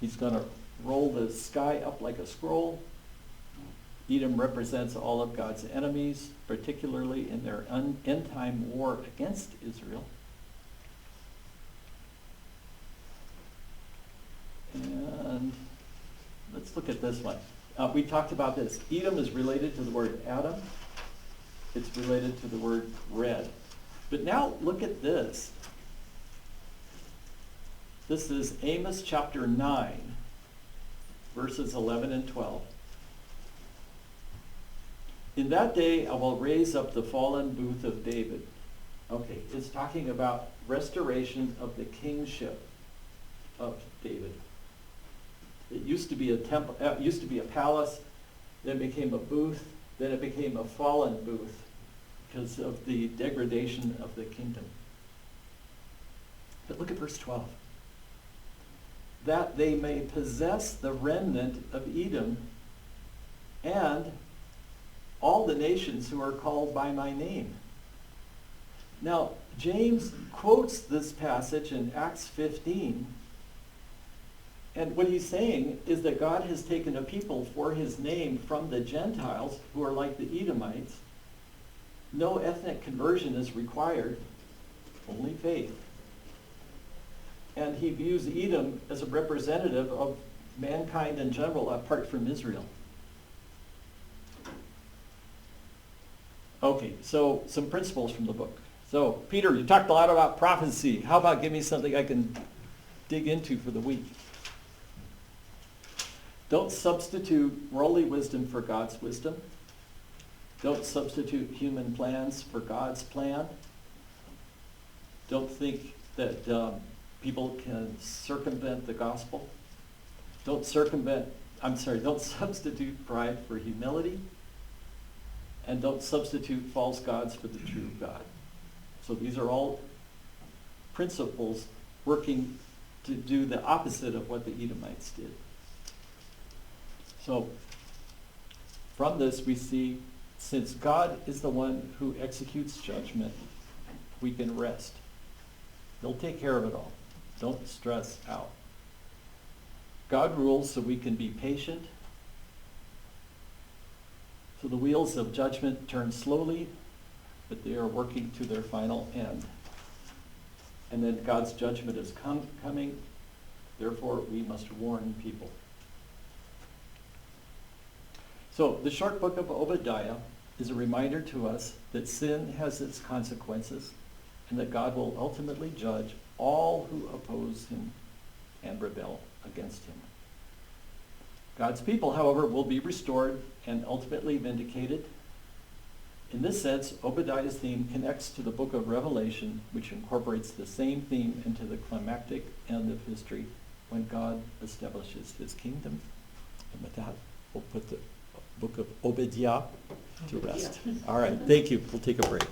Speaker 1: He's going to roll the sky up like a scroll. Edom represents all of God's enemies, particularly in their end-time war against Israel. And let's look at this one. We talked about this. Edom is related to the word Adam. It's related to the word red. But now look at this. This is Amos chapter 9, verses 11 and 12. In that day I will raise up the fallen booth of David. Okay, it's talking about restoration of the kingship of David. It used to be a temple, used to be a palace, then it became a booth, then it became a fallen booth because of the degradation of the kingdom. But look at verse 12. That they may possess the remnant of Edom and all the nations who are called by my name. Now, James quotes this passage in Acts 15. And what he's saying is that God has taken a people for his name from the Gentiles who are like the Edomites. No ethnic conversion is required, only faith. And he views Edom as a representative of mankind in general apart from Israel. Okay, so some principles from the book. So, Peter, you talked a lot about prophecy. How about give me something I can dig into for the week? Don't substitute worldly wisdom for God's wisdom. Don't substitute human plans for God's plan. Don't think that people can circumvent the gospel. Don't substitute pride for humility. And don't substitute false gods for the true God. So these are all principles working to do the opposite of what the Edomites did. So from this we see, since God is the one who executes judgment, we can rest. He'll take care of it all. Don't stress out. God rules so we can be patient. So the wheels of judgment turn slowly, but they are working to their final end. And then God's judgment is coming, Therefore, we must warn people. So the short book of Obadiah is a reminder to us that sin has its consequences and that God will ultimately judge all who oppose him and rebel against him. God's people, however, will be restored and ultimately vindicated. In this sense, Obadiah's theme connects to the book of Revelation, which incorporates the same theme into the climactic end of history when God establishes his kingdom. And with that, we'll put the book of Obadiah to rest. All right, thank you. We'll take a break.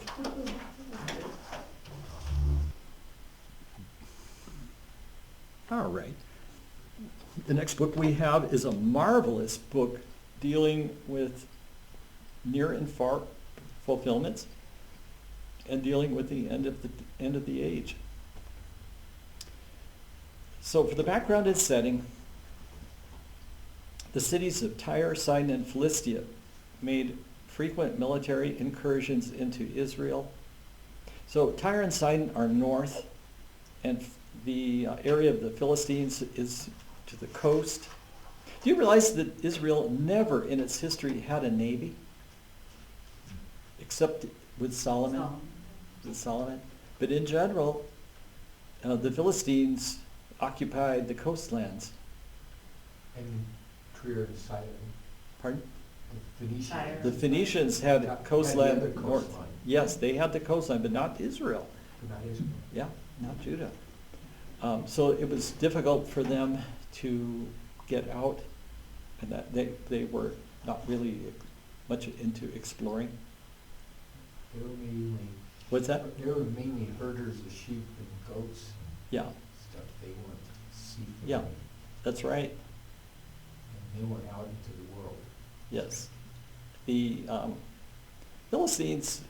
Speaker 1: All right. The next book we have is a marvelous book dealing with near and far fulfillments and dealing with the end of the age. So for the background and setting, the cities of Tyre, Sidon, and Philistia made frequent military incursions into Israel. So Tyre and Sidon are north, and the area of the Philistines is to the coast. Do you realize that Israel never in its history had a navy? Except with Solomon. With Solomon. But in general, the Philistines occupied the coastlands.
Speaker 4: And Tyre and Sidon.
Speaker 1: Pardon?
Speaker 4: The Phoenicians.
Speaker 3: Tyre.
Speaker 1: The Phoenicians had
Speaker 4: Had the
Speaker 1: coastland
Speaker 4: other
Speaker 1: north.
Speaker 4: coastline.
Speaker 1: Yes, they had the coastline, but not Israel.
Speaker 4: But not Israel.
Speaker 1: Yeah, not Judah. So it was difficult for them to get out, and that they were not really much into exploring.
Speaker 4: They were mainly,
Speaker 1: What's that?
Speaker 4: they were mainly herders of sheep and goats
Speaker 1: Yeah,
Speaker 4: and stuff. They weren't seafaring.
Speaker 1: Yeah. that's right.
Speaker 4: And they went out into the world.
Speaker 1: Yes. The Philistines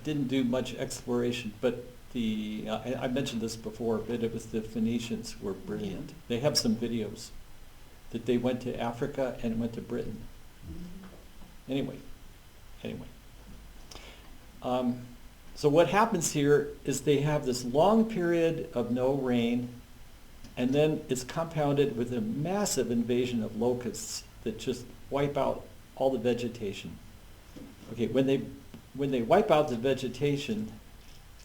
Speaker 1: didn't do much exploration, but I mentioned this before, but it was the Phoenicians were brilliant. They have some videos that they went to Africa and went to Britain. Anyway. So what happens here is they have this long period of no rain, and then it's compounded with a massive invasion of locusts that just wipe out all the vegetation. Okay, when they wipe out the vegetation,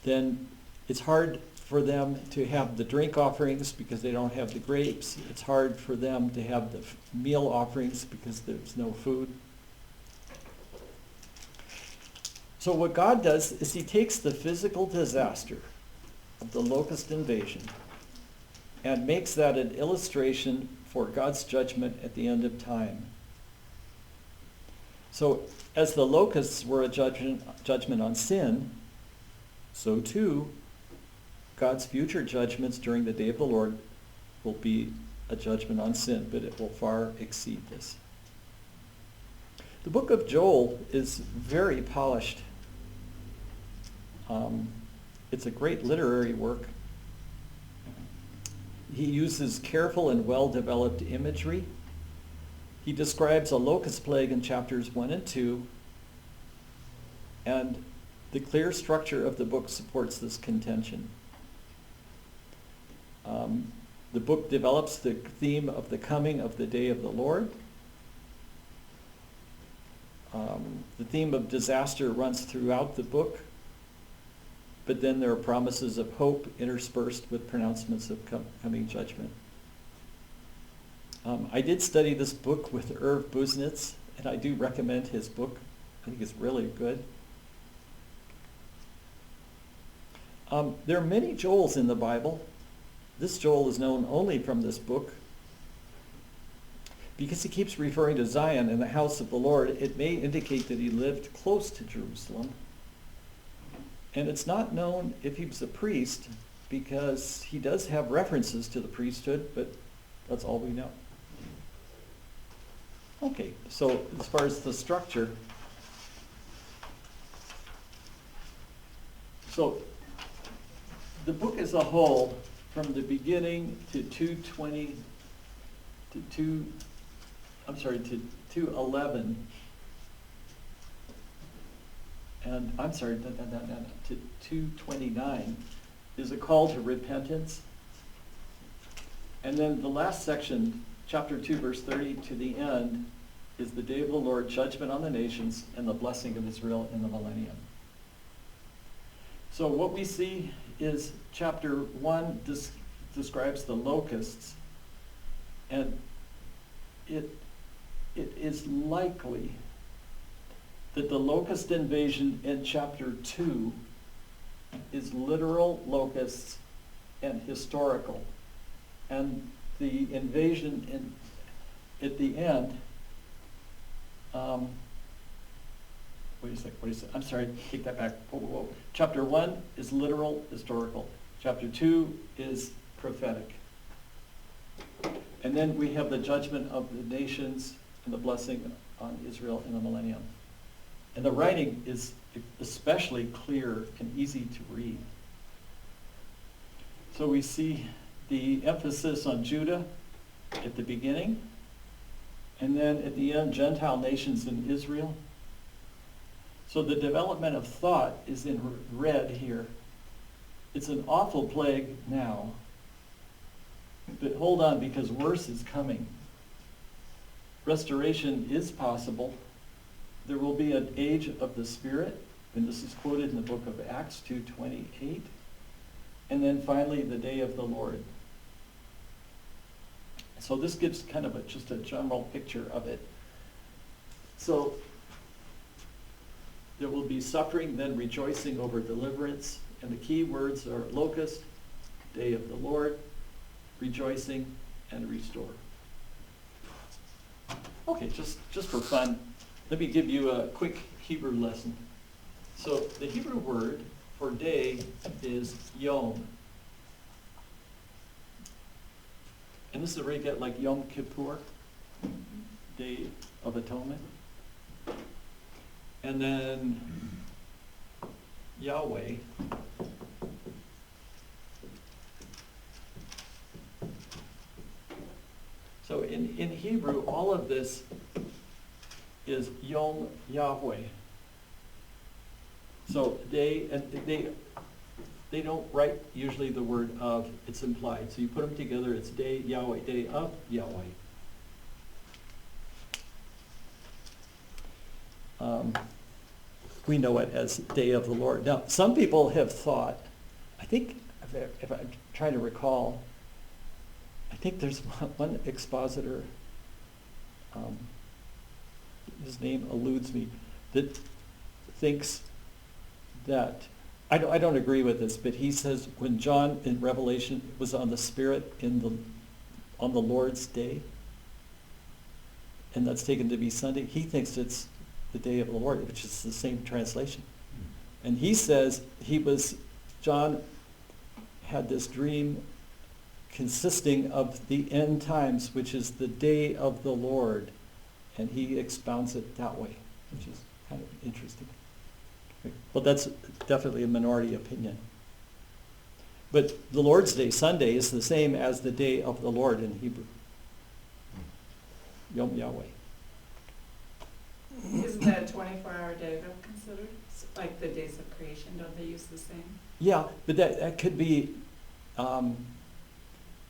Speaker 1: then it's hard for them to have the drink offerings because they don't have the grapes. It's hard for them to have the meal offerings because there's no food. So what God does is he takes the physical disaster of the locust invasion and makes that an illustration for God's judgment at the end of time. So as the locusts were a judgment on sin, so too God's future judgments during the day of the Lord will be a judgment on sin, but it will far exceed this. The book of Joel is very polished. It's a great literary work. He uses careful and well-developed imagery. He describes a locust plague in chapters 1 and 2, and the clear structure of the book supports this contention. The book develops the theme of the coming of the day of the Lord. The theme of disaster runs throughout the book, but then there are promises of hope interspersed with pronouncements of coming judgment. I did study this book with Irv Buznitz, and I do recommend his book. I think it's really good. There are many Joels in the Bible. This Joel is known only from this book. Because he keeps referring to Zion and the house of the Lord, it may indicate that he lived close to Jerusalem. And it's not known if he was a priest, because he does have references to the priesthood, but that's all we know. Okay, so as far as the structure, so the book as a whole, from the beginning to 2:20 to 2:11, and to 2:29 is a call to repentance And then the last section, chapter 2, verse 30 to the end, is the day of the Lord, judgment on the nations, and the blessing of Israel in the millennium. So what we see is chapter 1 describes the locusts, and it is likely that the locust invasion in chapter 2 is literal locusts and historical. And the invasion at the end, wait a second, I'm sorry, take that back. Whoa. Chapter 1 is literal, historical. Chapter 2 is prophetic. And then we have the judgment of the nations and the blessing on Israel in the millennium. And the writing is especially clear and easy to read. So we see the emphasis on Judah at the beginning, and then at the end, Gentile nations in Israel. So the development of thought is in red here. It's an awful plague now, but hold on, because worse is coming. Restoration is possible. There will be an age of the Spirit, and this is quoted in the book of Acts 2:28. And then finally, the day of the Lord. So this gives kind of just a general picture of it. So there will be suffering, then rejoicing over deliverance. And the key words are locust, day of the Lord, rejoicing, and restore. Okay, just for fun, let me give you a quick Hebrew lesson. So the Hebrew word for day is yom. And this is where you get like Yom Kippur, Day of Atonement. And then Yahweh. So in Hebrew, all of this is Yom Yahweh. So they don't write usually the word of, it's implied. So you put them together, it's day Yahweh, day of Yahweh. We know it as day of the Lord. Now, some people have thought, I think, if I'm trying to recall, I think there's one expositor, his name eludes me, that thinks that, I don't agree with this, but he says when John in Revelation was on the Spirit on the Lord's day, and that's taken to be Sunday, he thinks it's the day of the Lord, which is the same translation. And he says John had this dream consisting of the end times, which is the day of the Lord, and he expounds it that way, which is kind of interesting. Well, that's definitely a minority opinion. But the Lord's Day, Sunday, is the same as the day of the Lord in Hebrew. Yom Yahweh.
Speaker 6: Isn't that a 24-hour day though considered? Like the days of creation, don't they use the same?
Speaker 1: Yeah, but that could be,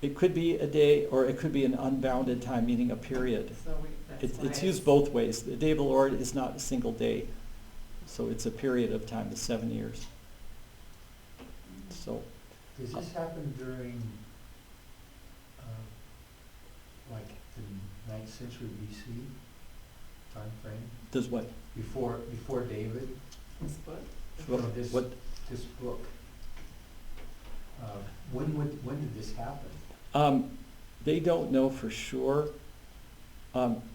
Speaker 1: it could be a day or it could be an unbounded time, meaning a period.
Speaker 6: So
Speaker 1: It's used both ways. The day of the Lord is not a single day. So it's a period of time, the 7 years. So,
Speaker 4: Does this happen during, like the 9th century BC time frame?
Speaker 1: does what?
Speaker 4: Before David?
Speaker 6: This book?
Speaker 1: What-
Speaker 4: No, this book. When did this happen?
Speaker 1: They don't know for sure.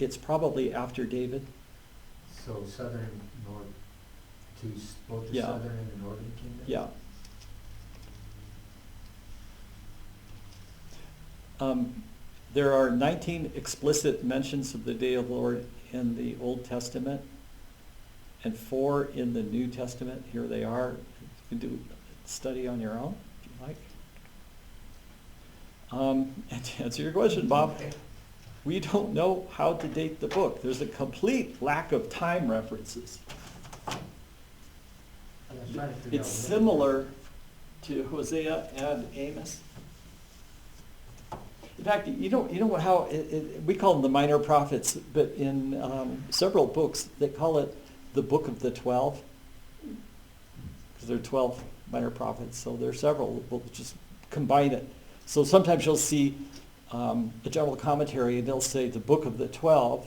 Speaker 1: It's probably after David.
Speaker 4: So both the
Speaker 1: Yeah.
Speaker 4: southern and the northern kingdom?
Speaker 1: Yeah. There are 19 explicit mentions of the day of the Lord in the Old Testament and 4 in the New Testament. Here they are. You can do a study on your own if you like. And to answer your question, Bob, we don't know how to date the book. There's a complete lack of time references.
Speaker 4: I was trying to figure
Speaker 1: It's
Speaker 4: out when.
Speaker 1: similar to Hosea and Amos. In fact, you know how, we call them the minor prophets, but in several books, they call it the Book of the 12. Because there are 12 minor prophets, so there are several. We'll just combine it. So sometimes you'll see a general commentary, and they'll say the Book of the 12,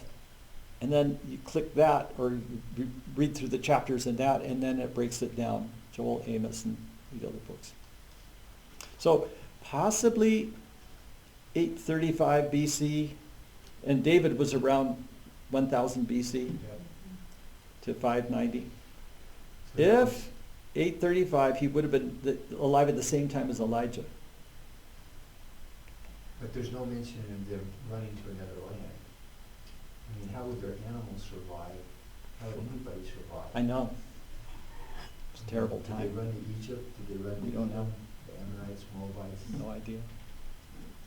Speaker 1: and then you click that, or you read through the chapters in that, and then it breaks it down. Joel, Amos, and the other books. So possibly 835 BC, and David was around 1000 BC to 590. If 835, he would have been alive at the same time as Elijah.
Speaker 4: But there's no mention of them running to another land. I mean, how would their animals survive? How would anybody survive?
Speaker 1: I know. It's a terrible
Speaker 4: Did
Speaker 1: time.
Speaker 4: they run to Egypt? Did they run to
Speaker 1: We don't know.
Speaker 4: Edom, the Ammonites, Moabites?
Speaker 1: No idea.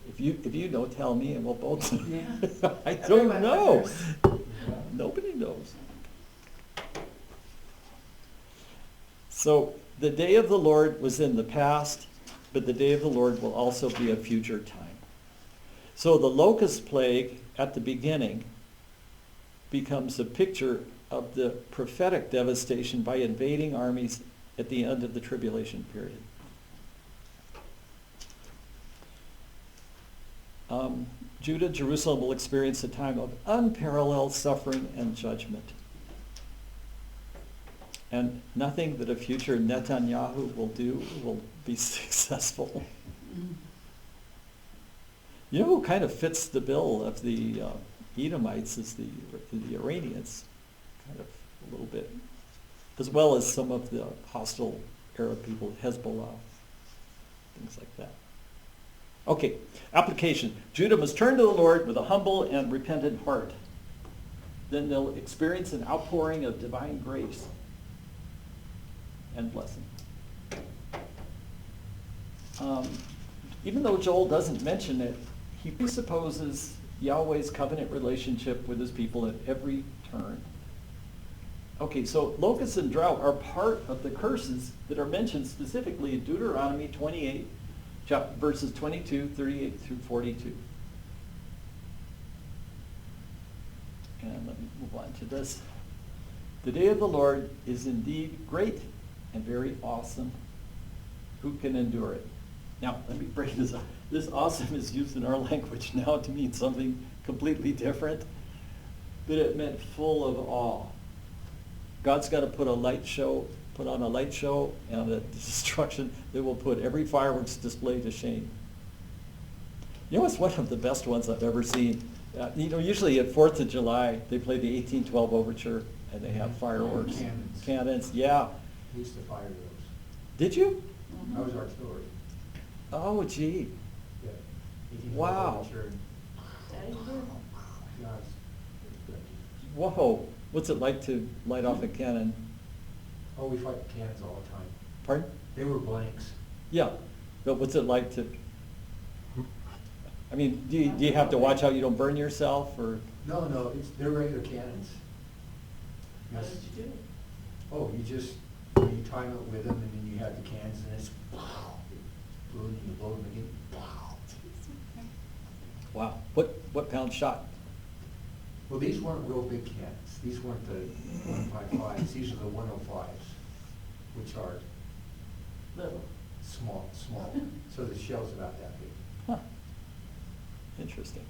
Speaker 1: If you know, tell me, and we'll both.
Speaker 6: Yeah.
Speaker 1: I don't
Speaker 6: Everyone
Speaker 1: know.
Speaker 6: wonders.
Speaker 4: Yeah.
Speaker 1: Nobody knows. So the day of the Lord was in the past, but the day of the Lord will also be a future time. So the locust plague at the beginning becomes a picture of the prophetic devastation by invading armies at the end of the tribulation period. Judah, Jerusalem will experience a time of unparalleled suffering and judgment. And nothing that a future Netanyahu will do will be successful. You know who kind of fits the bill of the Edomites is the Iranians, kind of a little bit, as well as some of the hostile Arab people, Hezbollah, things like that. Okay, application. Judah must turn to the Lord with a humble and repentant heart. Then they'll experience an outpouring of divine grace and blessing. Even though Joel doesn't mention it, he presupposes Yahweh's covenant relationship with his people at every turn. Okay, so locusts and drought are part of the curses that are mentioned specifically in Deuteronomy 28, verses 22, 38 through 42. And let me move on to this. The day of the Lord is indeed great and very awesome. Who can endure it? Now, let me break this up. This awesome is used in our language now to mean something completely different, but it meant full of awe. God's got to put on a light show and a destruction that will put every fireworks display to shame. You know what's one of the best ones I've ever seen? Usually at 4th of July, they play the 1812 Overture, and they have fireworks. Cannons, yeah.
Speaker 4: We used to fire those.
Speaker 1: Did you?
Speaker 4: That was artillery.
Speaker 1: Oh, gee.
Speaker 4: Yeah. 1812
Speaker 1: Wow.
Speaker 4: Overture.
Speaker 6: Daddy,
Speaker 4: Yeah, it's good.
Speaker 1: Whoa. What's it like to light off a cannon?
Speaker 4: Oh, we fight cannons all the time.
Speaker 1: Pardon?
Speaker 4: They were blanks.
Speaker 1: Yeah, but what's it like to, do you have to watch how you don't burn yourself, or?
Speaker 4: No, they're regular cannons.
Speaker 6: How
Speaker 4: Yes.
Speaker 6: did you do it?
Speaker 4: Oh, you time it with them, and then you have the cans, and it's boom, and you blow them again.
Speaker 1: Wow, what pound shot?
Speaker 4: Well, these weren't real big cannons. These weren't the 155s. These are the 105s, which are
Speaker 6: Little.
Speaker 4: small. So the shell's about that big.
Speaker 1: Huh, interesting.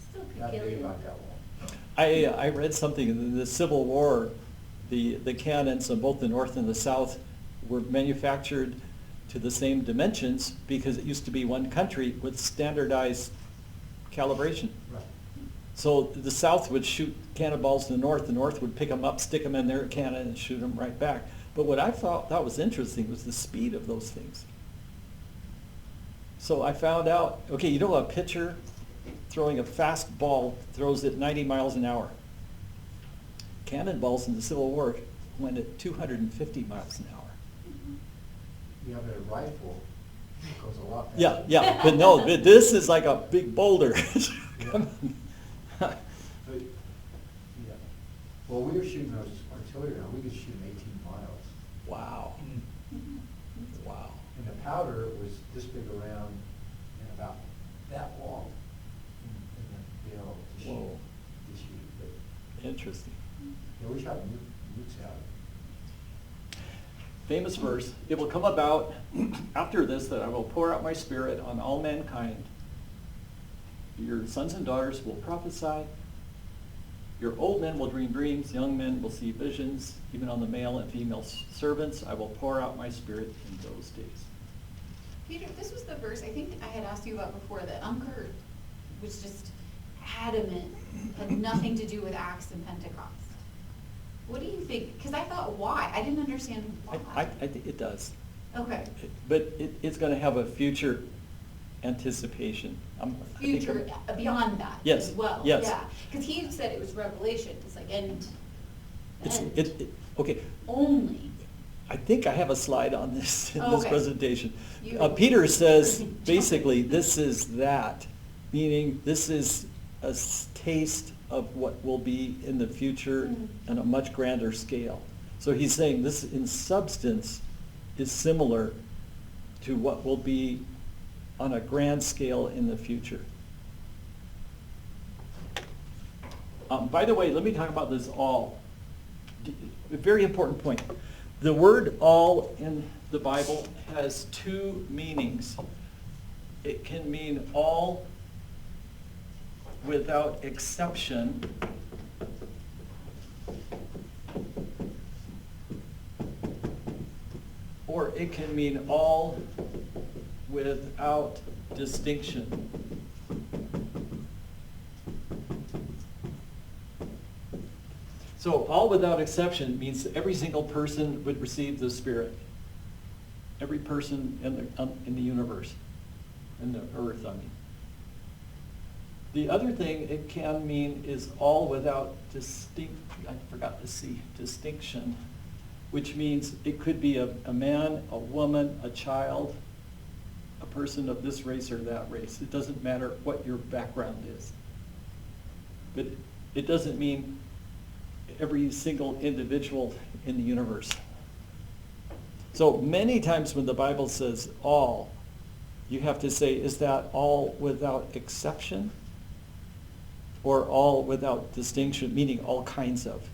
Speaker 6: Still could
Speaker 4: Not
Speaker 6: kill
Speaker 4: big
Speaker 6: you.
Speaker 4: about that long.
Speaker 1: I read something in the Civil War, the cannons in both the North and the South were manufactured to the same dimensions because it used to be one country with standardized calibration.
Speaker 4: Right.
Speaker 1: So the South would shoot cannonballs to the North would pick them up, stick them in their cannon, and shoot them right back. But what I thought was interesting was the speed of those things. So I found out, okay, a pitcher throwing a fast ball throws it 90 miles an hour. Cannonballs in the Civil War went at 250 miles an hour.
Speaker 4: You have a rifle, it goes a lot faster.
Speaker 1: Yeah, but no, this is like a big boulder. Come on.
Speaker 4: But, yeah. Well, we were shooting those artillery rounds, we could shoot them 18 miles.
Speaker 1: Wow. Wow.
Speaker 4: And the powder was this big around and about that long.
Speaker 1: interesting.
Speaker 4: Yeah, we shot nukes out.
Speaker 1: Famous verse, it will come about after this that I will pour out my spirit on all mankind. Your sons and daughters will prophesy. Your old men will dream dreams. Young men will see visions. Even on the male and female servants, I will pour out my spirit in those days.
Speaker 3: Peter, this was the verse I think I had asked you about before that Unker was just adamant, had nothing to do with Acts and Pentecost. What do you think? Because I thought, why? I didn't understand why.
Speaker 1: I think it does.
Speaker 3: Okay.
Speaker 1: But it's going to have a future anticipation. I think
Speaker 3: Future, beyond that
Speaker 1: Yes,
Speaker 3: as well.
Speaker 1: yes.
Speaker 3: Yeah, because he said it was Revelation. It's like end.
Speaker 1: Okay,
Speaker 3: Only.
Speaker 1: I think I have a slide on this in this
Speaker 3: Okay.
Speaker 1: presentation.
Speaker 3: You-
Speaker 1: Peter says, basically, this is that, meaning this is a taste of what will be in the future on a much grander scale. So he's saying this in substance is similar to what will be on a grand scale in the future. By the way, let me talk about this all. A very important point. The word all in the Bible has two meanings. It can mean all without exception, or it can mean all without distinction. So all without exception means that every single person would receive the Spirit. Every person in the universe, in the earth, I mean. The other thing it can mean is all without distinction, which means it could be a man, a woman, a child, a person of this race or that race. It doesn't matter what your background is. But it doesn't mean every single individual in the universe. So many times when the Bible says all, you have to say, is that all without exception? Or all without distinction, meaning all kinds of?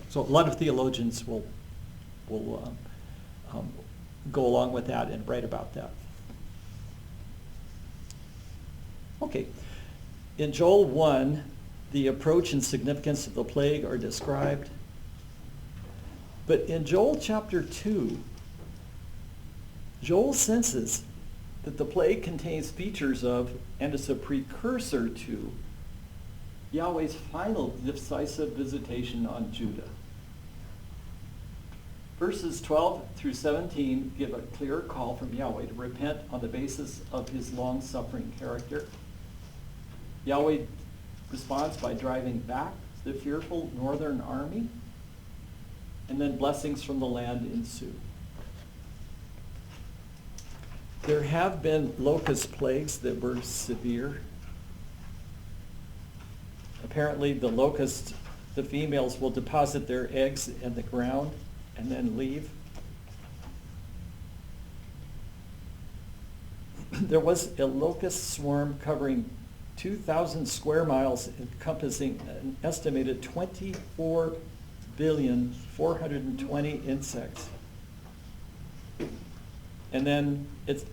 Speaker 1: So a lot of theologians will go along with that and write about that. Okay. In Joel 1, the approach and significance of the plague are described. But in Joel chapter 2, Joel senses that the plague contains features of, and is a precursor to, Yahweh's final decisive visitation on Judah. Verses 12 through 17 give a clear call from Yahweh to repent on the basis of his long-suffering character. Yahweh responds by driving back the fearful northern army, and then blessings from the land ensue. There have been locust plagues that were severe. Apparently the locusts, the females will deposit their eggs in the ground and then leave. There was a locust swarm covering 2,000 square miles, encompassing an estimated 24,420,000,000 insects. And then it's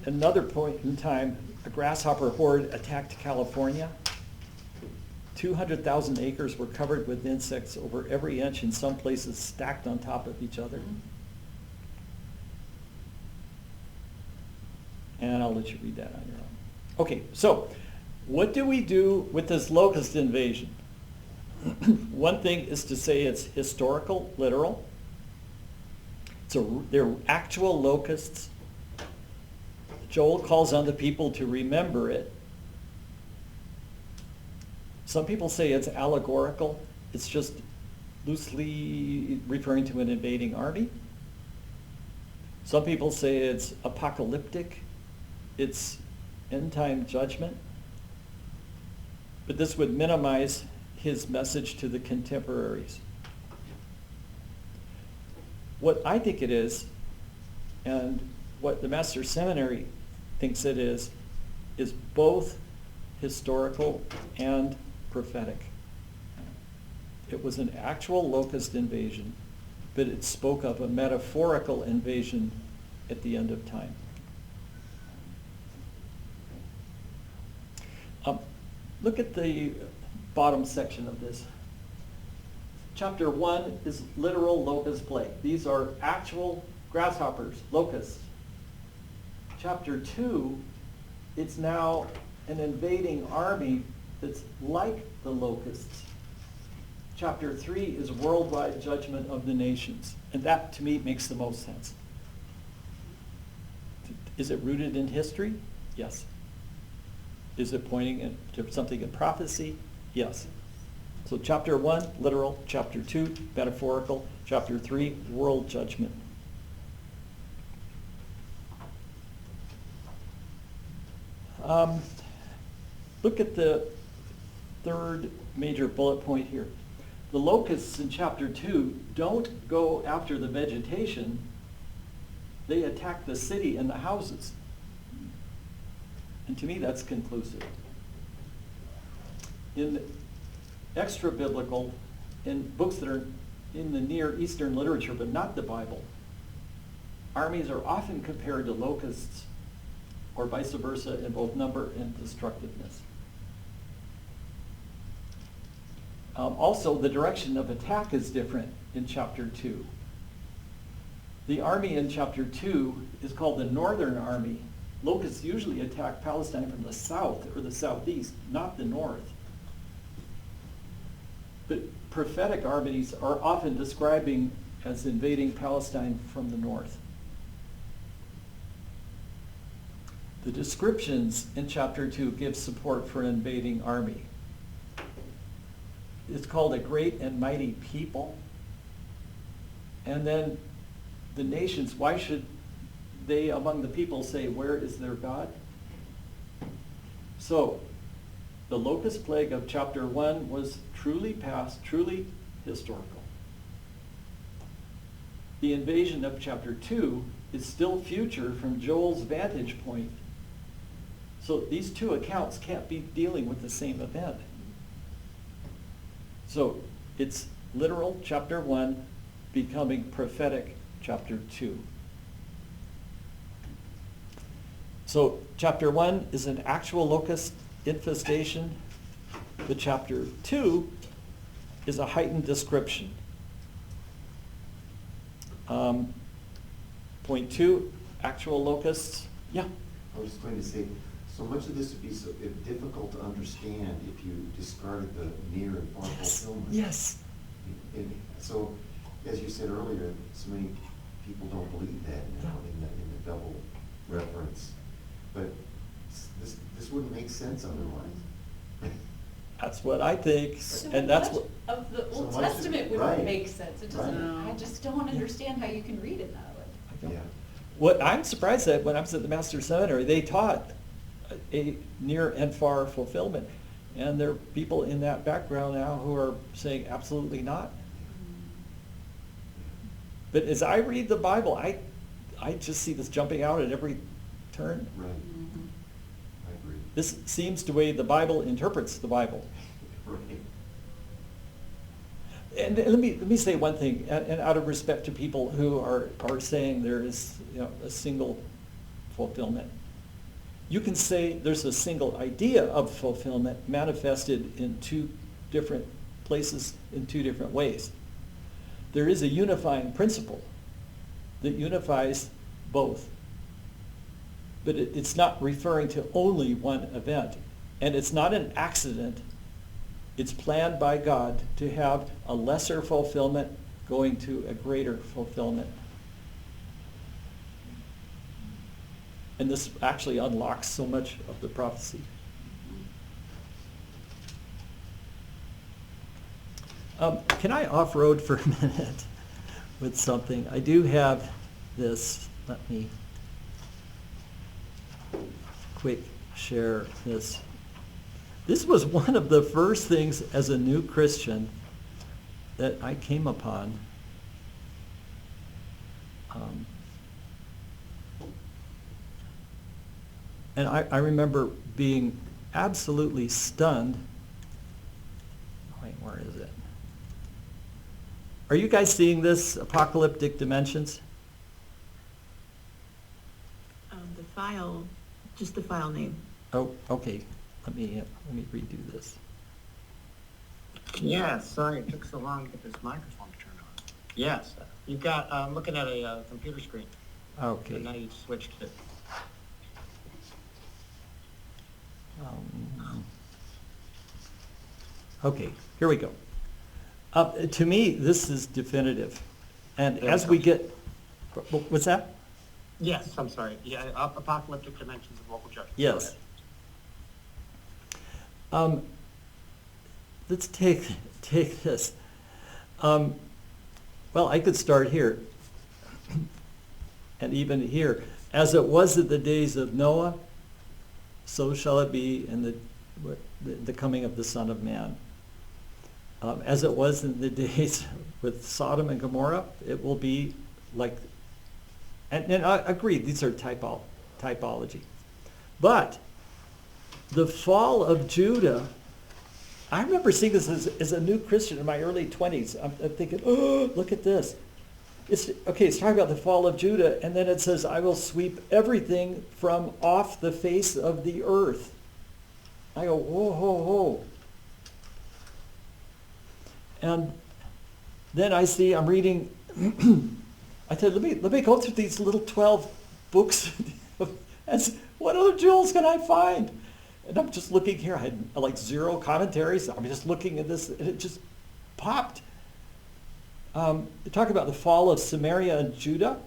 Speaker 1: another point in time, a grasshopper horde attacked California. 200,000 acres were covered with insects over every inch, in some places stacked on top of each other. And I'll let you read that on your own. Okay, so what do we do with this locust invasion? One thing is to say it's historical, literal. So they're actual locusts. Joel calls on the people to remember it. Some people say it's allegorical. It's just loosely referring to an invading army. Some people say it's apocalyptic. It's end-time judgment. But this would minimize his message to the contemporaries. What I think it is, and what the Master's Seminary thinks it is both historical, and prophetic. It was an actual locust invasion, but it spoke of a metaphorical invasion at the end of time. Look at the bottom section of this. Chapter 1 is literal locust plague. These are actual grasshoppers, locusts. Chapter 2, it's now an invading army that's like the locusts. Chapter 3 is worldwide judgment of the nations. And that, to me, makes the most sense. Is it rooted in history? Yes. Is it pointing to something in prophecy? Yes. So chapter 1, literal. Chapter 2, metaphorical. Chapter 3, world judgment. Look at the third major bullet point here. The locusts in chapter 2 don't go after the vegetation. They attack the city and the houses. And to me, that's conclusive. In extra-biblical, in books that are in the Near Eastern literature, but not the Bible, armies are often compared to locusts, or vice versa, in both number and destructiveness. Also, the direction of attack is different in chapter 2. The army in chapter 2 is called the Northern Army. Locusts usually attack Palestine from the south or the southeast, not the north. But prophetic armies are often describing as invading Palestine from the north. The descriptions in chapter 2 give support for an invading army. It's called a great and mighty people. And then the nations, why should they among the people say, where is their God? So, the locust plague of chapter 1 was truly past, truly historical. The invasion of chapter 2 is still future from Joel's vantage point. So these two accounts can't be dealing with the same event. So it's literal chapter 1 becoming prophetic chapter 2. So chapter 1 is an actual locust infestation. The chapter 2 is a heightened description. Point 2, actual locusts. Yeah.
Speaker 2: I was just going to say, so much of this would be so difficult to understand if you discarded the near and far fulfillment.
Speaker 1: Yes.
Speaker 2: And so, as you said earlier, so many people don't believe that now in the double reference. But this wouldn't make sense otherwise.
Speaker 1: That's what I think.
Speaker 3: So
Speaker 1: And that's
Speaker 3: much
Speaker 1: what,
Speaker 3: of the
Speaker 2: So
Speaker 3: Old
Speaker 2: much of-
Speaker 3: Testament
Speaker 2: right.
Speaker 3: wouldn't make sense. It doesn't,
Speaker 6: Right.
Speaker 3: I just don't understand how you can read it that way.
Speaker 2: Yeah.
Speaker 1: what I'm surprised at, when I was at the Master's Seminary, they taught a near and far fulfillment. And there are people in that background now who are saying absolutely not. But as I read the Bible, I just see this jumping out at every turn.
Speaker 2: Right.
Speaker 3: Mhm.
Speaker 2: I agree.
Speaker 1: This seems the way the Bible interprets the Bible.
Speaker 2: Right.
Speaker 1: And let me say one thing, and out of respect to people who are saying there is, a single fulfillment. You can say there's a single idea of fulfillment manifested in two different places in two different ways. There is a unifying principle that unifies both. But it's not referring to only one event. And it's not an accident. It's planned by God to have a lesser fulfillment going to a greater fulfillment. And this actually unlocks so much of the prophecy. Can I off-road for a minute with something? I do have this. Let me quick share this. This was one of the first things as a new Christian that I came upon. And I remember being absolutely stunned. Wait, where is it? Are you guys seeing this, Apocalyptic Dimensions?
Speaker 7: The file, just the file name.
Speaker 1: Oh, okay. Let me redo this.
Speaker 5: Yeah, sorry it took so long to get this microphone to turn on. Yes, you've got, I'm looking at a computer screen.
Speaker 1: Okay.
Speaker 5: And now you've switched it.
Speaker 1: Okay, here we go. To me, this is definitive. And
Speaker 5: There
Speaker 1: as
Speaker 5: we
Speaker 1: we
Speaker 5: go.
Speaker 1: get, what's that?
Speaker 5: Yes, I'm sorry. Yeah, Apocalyptic Dimensions of Local Judgment. Go
Speaker 1: Yes.
Speaker 5: ahead.
Speaker 1: Let's take this. Well, I could start here. And even here. As it was in the days of Noah, so shall it be in the coming of the Son of Man. As it was in the days with Sodom and Gomorrah, it will be like, and I agree, these are typology. But the fall of Judah, I remember seeing this as a new Christian in my early 20s. I'm thinking, oh, look at this. It's talking about the fall of Judah, and then it says, I will sweep everything from off the face of the earth. I go, whoa, whoa, whoa. And then I'm reading, I said, let me go through these little 12 books. What other jewels can I find? And I'm just looking here. I had like 0 commentaries. I'm just looking at this, and it just popped. They talk about the fall of Samaria and Judah.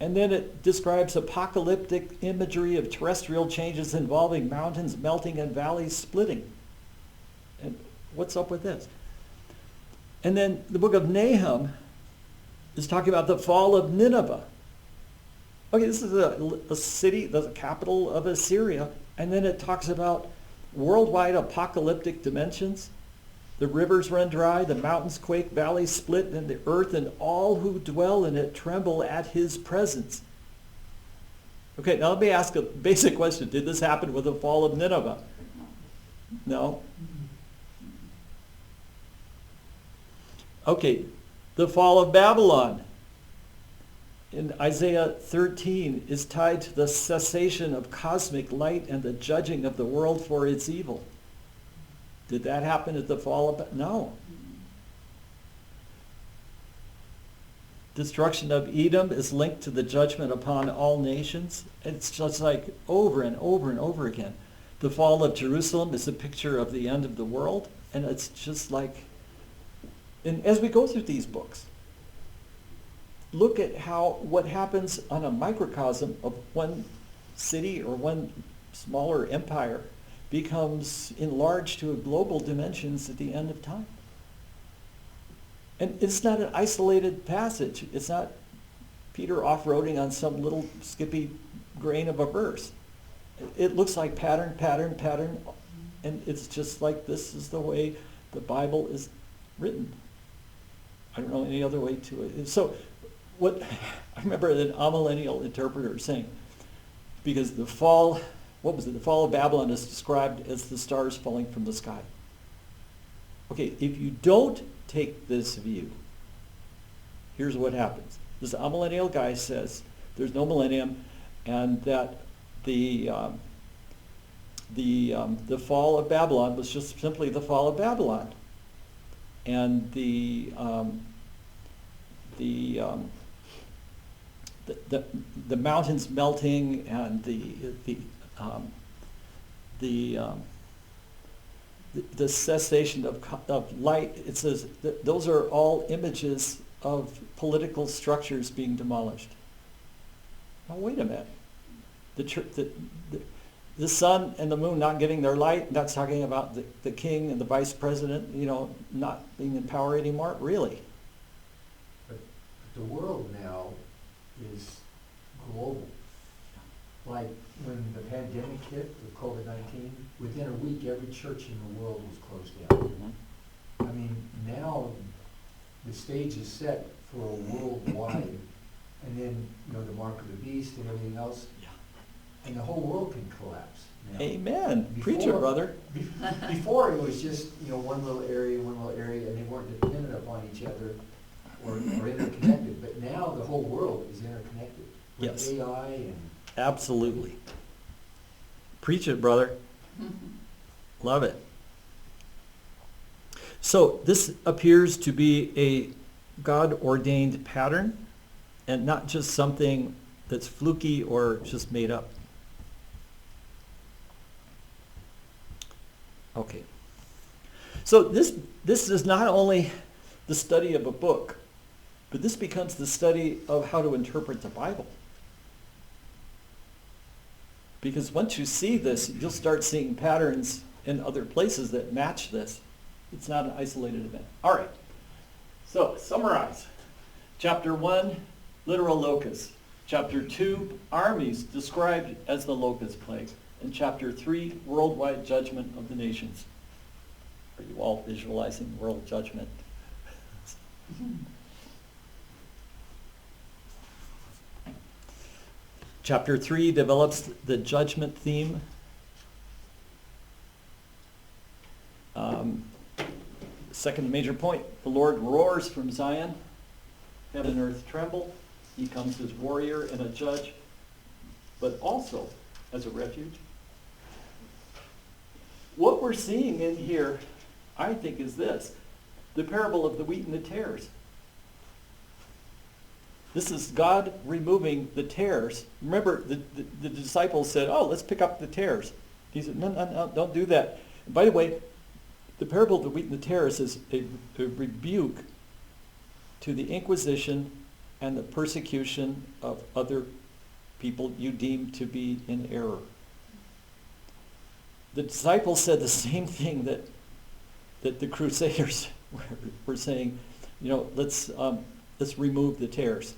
Speaker 1: And then it describes apocalyptic imagery of terrestrial changes involving mountains melting and valleys splitting. And what's up with this? And then the book of Nahum is talking about the fall of Nineveh. Okay, this is a city, the capital of Assyria. And then it talks about worldwide apocalyptic dimensions. The rivers run dry, the mountains quake, valleys split, and the earth and all who dwell in it tremble at his presence. Okay, now let me ask a basic question. Did this happen with the fall of Nineveh? No. Okay, the fall of Babylon in Isaiah 13 is tied to the cessation of cosmic light and the judging of the world for its evil. Did that happen at the fall of No. Destruction of Edom is linked to the judgment upon all nations. It's just like over and over and over again. The fall of Jerusalem is a picture of the end of the world, and it's just like, and as we go through these books, look at what happens on a microcosm of one city or one smaller empire becomes enlarged to global dimensions at the end of time. And it's not an isolated passage. It's not Peter off-roading on some little skippy grain of a verse. It looks like pattern, pattern, pattern, and it's just like this is the way the Bible is written. I don't know any other way to it. So what I remember an amillennial interpreter saying, because the fall of Babylon is described as the stars falling from the sky. Okay, if you don't take this view, here's what happens. This amillennial guy says there's no millennium, and that the fall of Babylon was just simply the fall of Babylon, and the mountains melting and the cessation of light. It says that those are all images of political structures being demolished. Now wait a minute. The sun and the moon not getting their light, that's talking about the king and the vice president, not being in power anymore? Really?
Speaker 4: But the world now is global. Like when the pandemic hit with COVID-19, within a week every church in the world was closed down. I mean, now the stage is set for a worldwide, and then, the mark of the beast and everything else.
Speaker 1: Yeah.
Speaker 4: and the whole world can collapse now.
Speaker 1: Amen. Preach it,
Speaker 4: Before-
Speaker 1: brother.
Speaker 4: Before, it was just, one little area, and they weren't dependent upon each other or interconnected. But now the whole world is interconnected with
Speaker 1: Yes.
Speaker 4: AI and
Speaker 1: Absolutely. Preach it, brother. Love it. So this appears to be a God-ordained pattern and not just something that's fluky or just made up. Okay. So this is not only the study of a book, but this becomes the study of how to interpret the Bible. Because once you see this, you'll start seeing patterns in other places that match this. It's not an isolated event. All right. So, summarize. Chapter 1, literal locusts. Chapter 2, armies described as the locust plague. And chapter 3, worldwide judgment of the nations. Are you all visualizing world judgment? Chapter 3 develops the judgment theme. Second major point, the Lord roars from Zion. Heaven and earth tremble. He comes as warrior and a judge, but also as a refuge. What we're seeing in here, I think, is this. The parable of the wheat and the tares. This is God removing the tares. Remember, the disciples said, oh, let's pick up the tares. He said, no, don't do that. And by the way, the parable of the wheat and the tares is a rebuke to the Inquisition and the persecution of other people you deem to be in error. The disciples said the same thing that the Crusaders were saying, let's remove the tares.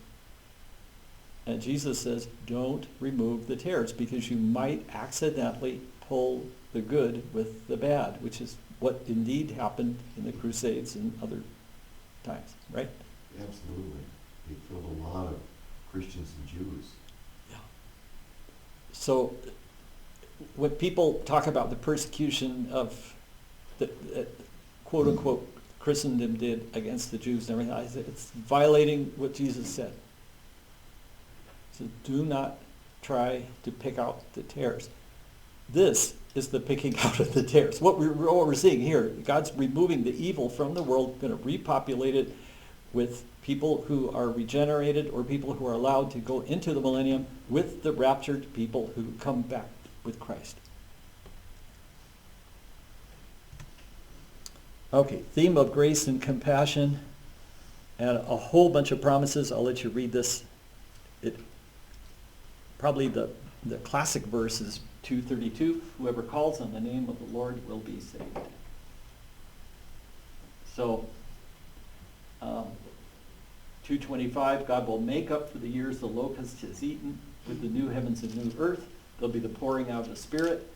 Speaker 1: And Jesus says, don't remove the tares because you might accidentally pull the good with the bad, which is what indeed happened in the Crusades and other times, right?
Speaker 2: Absolutely. They killed a lot of Christians and Jews.
Speaker 1: Yeah. So when people talk about the persecution of the quote-unquote Christendom did against the Jews and everything, I said it's violating what Jesus said. So do not try to pick out the tares. This is the picking out of the tares. What we're seeing here, God's removing the evil from the world, going to repopulate it with people who are regenerated or people who are allowed to go into the millennium with the raptured people who come back with Christ. Okay, theme of grace and compassion and a whole bunch of promises. I'll let you read this. Probably the classic verse is 2:32, whoever calls on the name of the Lord will be saved. So, 2:25, God will make up for the years the locust has eaten with the new heavens and new earth. There'll be the pouring out of the Spirit,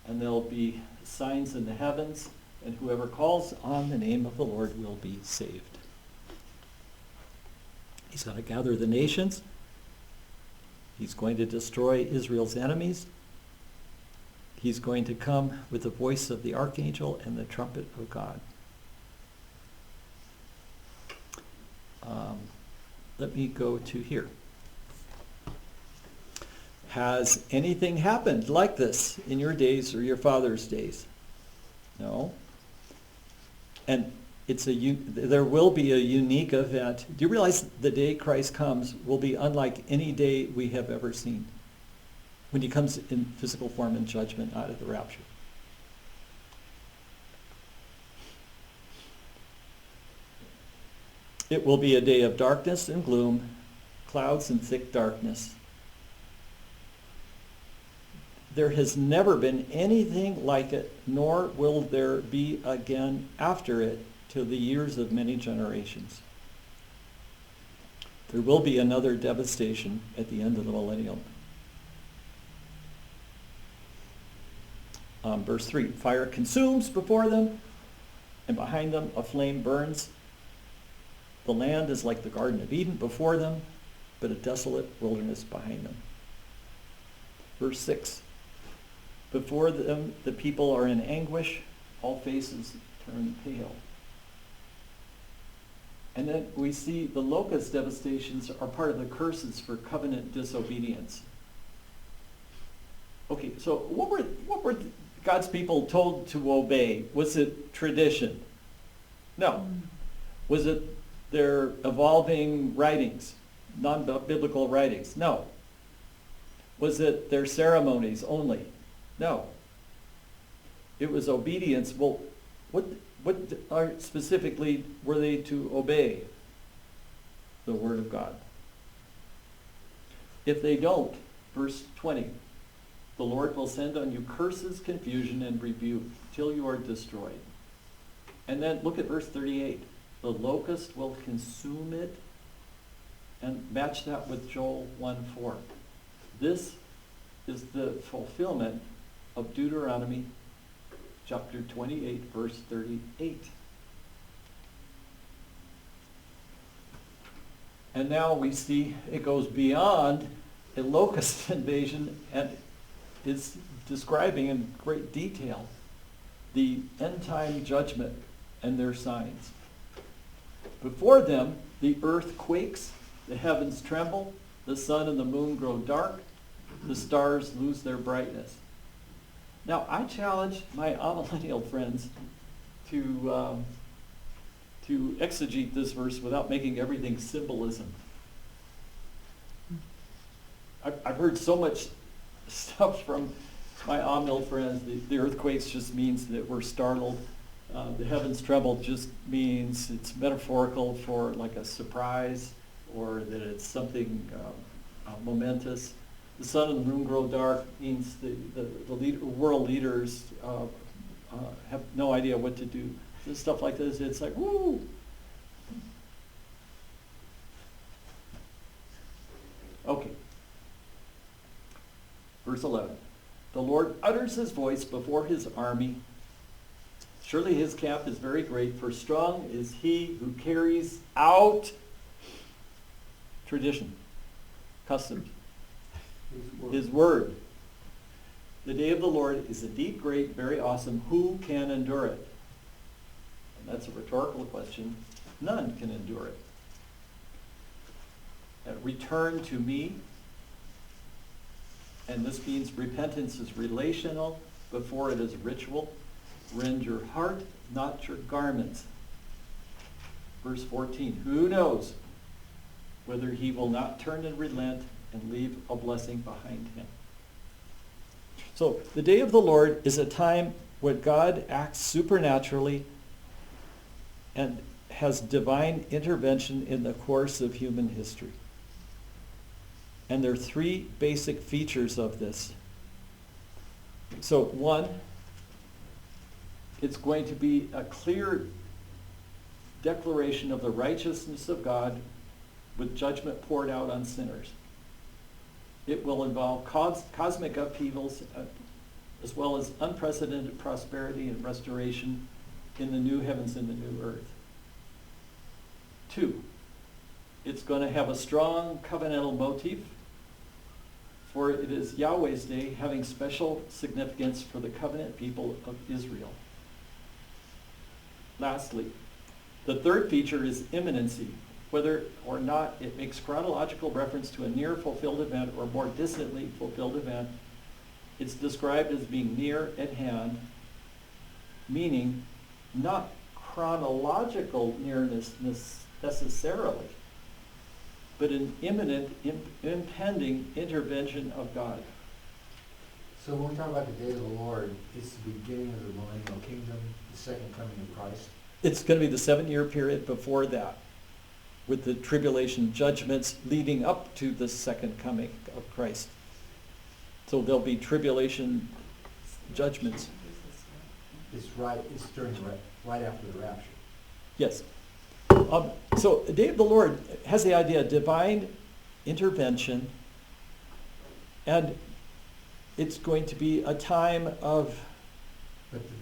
Speaker 1: and there'll be signs in the heavens, and whoever calls on the name of the Lord will be saved. He's going to gather the nations. He's going to destroy Israel's enemies. He's going to come with the voice of the archangel and the trumpet of God. Let me go to here. Has anything happened like this in your days or your father's days? No. And there will be a unique event. Do you realize the day Christ comes will be unlike any day we have ever seen? When he comes in physical form and judgment out of the rapture. It will be a day of darkness and gloom, clouds and thick darkness. There has never been anything like it, nor will there be again after it till the years of many generations. There will be another devastation at the end of the millennium. Verse 3, fire consumes before them, and behind them a flame burns. The land is like the Garden of Eden before them, but a desolate wilderness behind them. Verse 6. Before them the people are in anguish, all faces turn pale. And then we see the locust devastations are part of the curses for covenant disobedience. Okay, so what were God's people told to obey? Was it tradition? No. Was it their evolving writings, non-biblical writings? No. Was it their ceremonies only? No. It was obedience. Well, what specifically were they to obey? The Word of God. If they don't, verse 20, the Lord will send on you curses, confusion, and rebuke till you are destroyed. And then look at verse 38. The locust will consume it, and match that with Joel 1:4. This is the fulfillment of Deuteronomy chapter 28, verse 38. And now we see it goes beyond a locust invasion and is describing in great detail the end-time judgment and their signs. Before them, the earth quakes, the heavens tremble, the sun and the moon grow dark, the stars lose their brightness. Now, I challenge my amillennial friends to exegete this verse without making everything symbolism. I've heard so much stuff from my amil friends. The earthquakes just means that we're startled. The heavens tremble just means it's metaphorical for like a surprise, or that it's something momentous. The sun and the moon grow dark means the world leaders have no idea what to do. So stuff like this, it's like, woo! Okay. Verse 11. The Lord utters his voice before his army. Surely his camp is very great, for strong is he who carries out tradition, customs, his word. The day of the Lord is indeed great, very awesome. Who can endure it? And that's a rhetorical question. None can endure it. Return to me. And this means repentance is relational before it is ritual. Rend your heart, not your garments. Verse 14. Who knows whether he will not turn and relent and leave a blessing behind him? So the day of the Lord is a time when God acts supernaturally and has divine intervention in the course of human history. And there are three basic features of this. So one, it's going to be a clear declaration of the righteousness of God with judgment poured out on sinners. It will involve cosmic upheavals as well as unprecedented prosperity and restoration in the new heavens and the new earth. Two, it's going to have a strong covenantal motif, for it is Yahweh's day, having special significance for the covenant people of Israel. Lastly, the third feature is imminency. Whether or not it makes chronological reference to a near fulfilled event or more distantly fulfilled event, it's described as being near at hand, meaning not chronological nearness necessarily, but an imminent, impending intervention of God.
Speaker 4: So when we talk about the day of the Lord, it's the beginning of the millennial kingdom, the second coming of Christ.
Speaker 1: It's going to be the 7-year period before that, with the tribulation judgments leading up to the second coming of Christ. So there'll be tribulation judgments.
Speaker 4: It's during right after the rapture.
Speaker 1: Yes. So the day of the Lord has the idea of divine intervention, and it's going to be a time of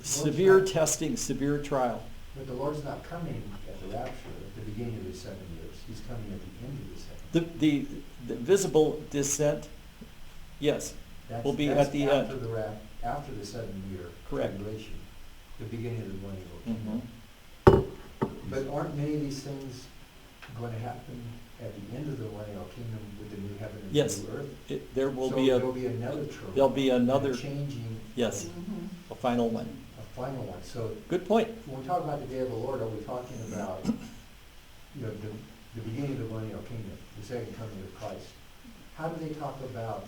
Speaker 1: severe testing, severe trial.
Speaker 4: But the Lord's not coming at the rapture at the beginning of his 7 years. He's coming at the end of the 7 years.
Speaker 1: The visible descent, yes. will be
Speaker 4: That's
Speaker 1: at the
Speaker 4: after
Speaker 1: end.
Speaker 4: the after the 7-year
Speaker 1: Correct.
Speaker 4: tribulation, the beginning of the millennial kingdom.
Speaker 1: Mhm.
Speaker 4: But aren't many of these things going to happen at the end of the millennial kingdom with the new heaven and
Speaker 1: Yes.
Speaker 4: new earth?
Speaker 1: There will
Speaker 4: So
Speaker 1: be
Speaker 4: there'll be another trouble.
Speaker 1: there'll be another-
Speaker 4: and a changing.
Speaker 1: yes,
Speaker 3: Mhm.
Speaker 1: a final one.
Speaker 4: A final one. So
Speaker 1: Good point.
Speaker 4: when we talk about the day of the Lord, are we talking about, the beginning of the millennial kingdom, the second coming of Christ? How do they talk about,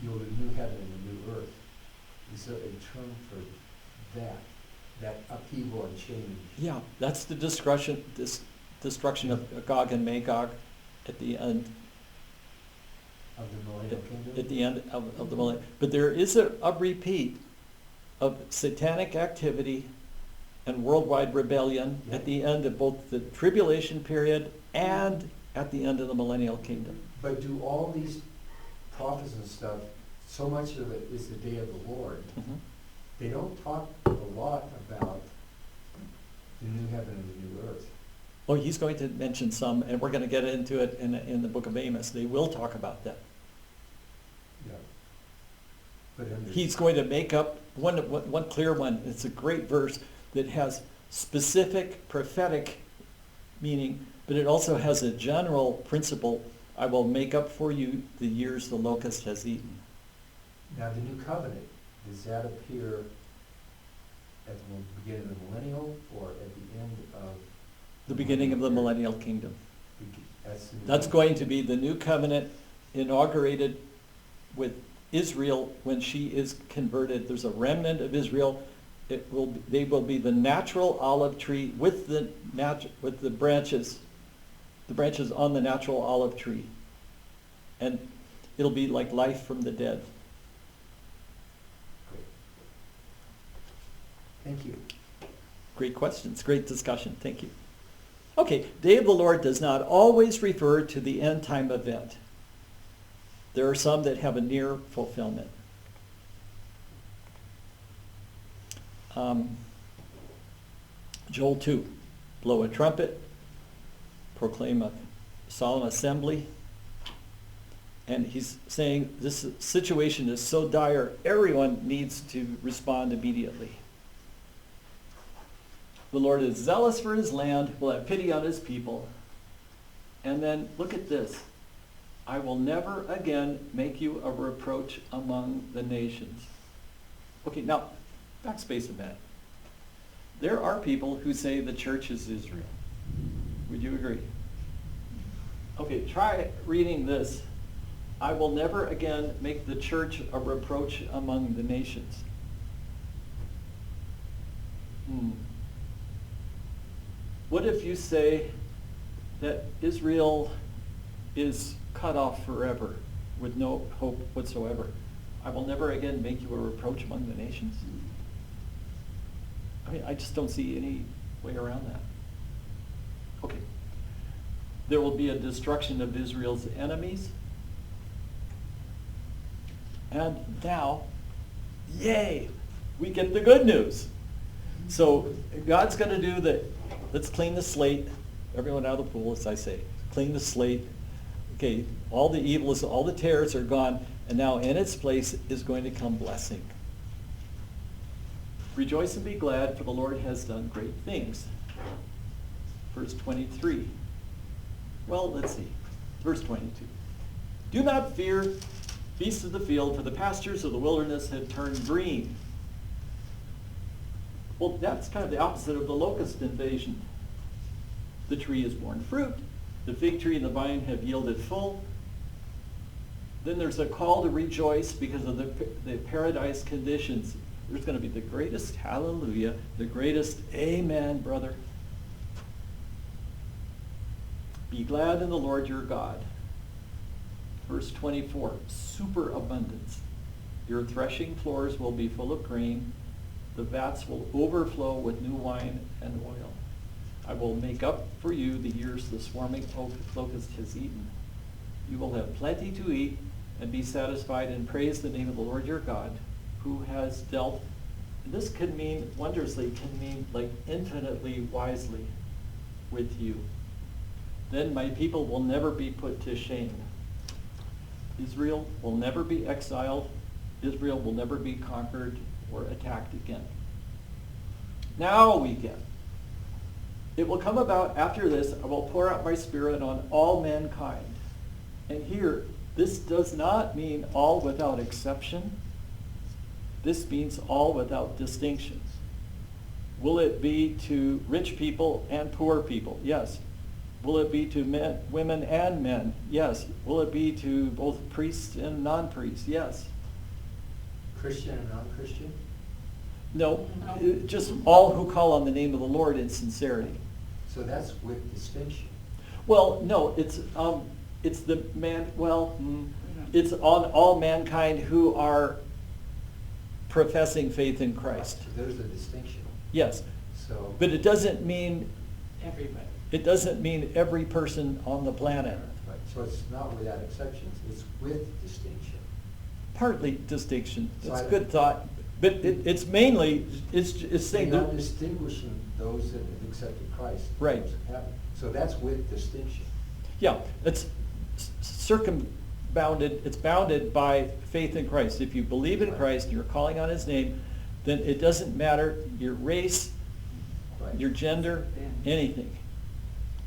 Speaker 4: the new heaven and the new earth? Is there a term for that upheaval and change?
Speaker 1: Yeah, that's the destruction of Gog and Magog at the end.
Speaker 4: Of the millennial kingdom?
Speaker 1: At the end of the millennium. But there is a repeat of satanic activity and worldwide rebellion at the end of both the tribulation period and at the end of the millennial kingdom.
Speaker 4: But do all these prophets and stuff, so much of it is the day of the Lord,
Speaker 1: Mhm.
Speaker 4: they don't talk a lot about the new heaven and the new earth.
Speaker 1: Oh, he's going to mention some, and we're going to get into it in the book of Amos. They will talk about that.
Speaker 4: Yeah. But in the,
Speaker 1: He's going to make up one clear one. It's a great verse that has specific prophetic meaning, but it also has a general principle. I will make up for you the years the locust has eaten.
Speaker 4: now the new covenant, does that appear at the beginning of the millennial or at the end of?
Speaker 1: The beginning of the millennial kingdom.
Speaker 4: That's,
Speaker 1: That's going to be the new covenant inaugurated with Israel when she is converted. There's a remnant of Israel. They will be the natural olive tree with the branches on the natural olive tree. And it'll be like life from the dead.
Speaker 4: Great. Thank you.
Speaker 1: Great questions, great discussion, thank you. Okay, Day of the Lord does not always refer to the end time event. There are some that have a near fulfillment. Joel 2, blow a trumpet, proclaim a solemn assembly. And he's saying this situation is so dire, everyone needs to respond immediately. The Lord is zealous for his land, will have pity on his people. And then look at this. I will never again make you a reproach among the nations. Okay, now, backspace a minute. There are people who say the church is Israel. Would you agree? Okay, try reading this. I will never again make the church a reproach among the nations. What if you say that Israel is cut off forever with no hope whatsoever? I will never again make you a reproach among the nations? I mean, I just don't see any way around that. Okay. There will be a destruction of Israel's enemies. And now, yay, we get the good news. So God's going to do the, let's clean the slate, everyone out of the pool, as I say, clean the slate. Okay, all the evils, all the terrors are gone, and now in its place is going to come blessing. Rejoice and be glad, for the Lord has done great things. Verse 23. Well, let's see. Verse 22. Do not fear, beasts of the field, for the pastures of the wilderness have turned green. Well, that's kind of the opposite of the locust invasion. The tree has borne fruit. The fig tree and the vine have yielded full. Then there's a call to rejoice because of the paradise conditions. There's going to be the greatest hallelujah, the greatest amen, brother. Be glad in the Lord your God. Verse 24, superabundance. Your threshing floors will be full of grain. The vats will overflow with new wine and oil. I will make up for you the years the swarming locust has eaten. You will have plenty to eat and be satisfied, and praise the name of the Lord your God, who has dealt, this could mean, wondrously, can mean like infinitely wisely with you. Then my people will never be put to shame. Israel will never be exiled. Israel will never be conquered or attacked again. Now we get. It will come about after this, I will pour out my Spirit on all mankind. And here, this does not mean all without exception. This means all without distinctions. Will it be to rich people and poor people? Yes. Will it be to men, women and men? Yes. Will it be to both priests and non-priests? Yes.
Speaker 4: Christian and non-Christian?
Speaker 1: No, just all who call on the name of the Lord in sincerity.
Speaker 4: So that's with distinction.
Speaker 1: Well, no, it's the man. Well, it's on all mankind who are professing faith in Christ.
Speaker 4: So there's a distinction.
Speaker 1: Yes,
Speaker 4: So.
Speaker 1: but it doesn't mean
Speaker 6: Everybody.
Speaker 1: it doesn't mean every person on the planet.
Speaker 4: Right, so it's not without exceptions, it's with distinction.
Speaker 1: Partly distinction.
Speaker 4: So
Speaker 1: That's a
Speaker 4: I-
Speaker 1: good thought, but it's mainly it's saying
Speaker 4: They're not
Speaker 1: that.
Speaker 4: distinguishing those that have accepted Christ.
Speaker 1: Right.
Speaker 4: Those that haven't. So that's with distinction.
Speaker 1: Yeah, it's circumbounded, it's bounded by faith in Christ. If you believe in Christ, you're calling on his name, then it doesn't matter your race,
Speaker 4: Right.
Speaker 1: your gender, anything.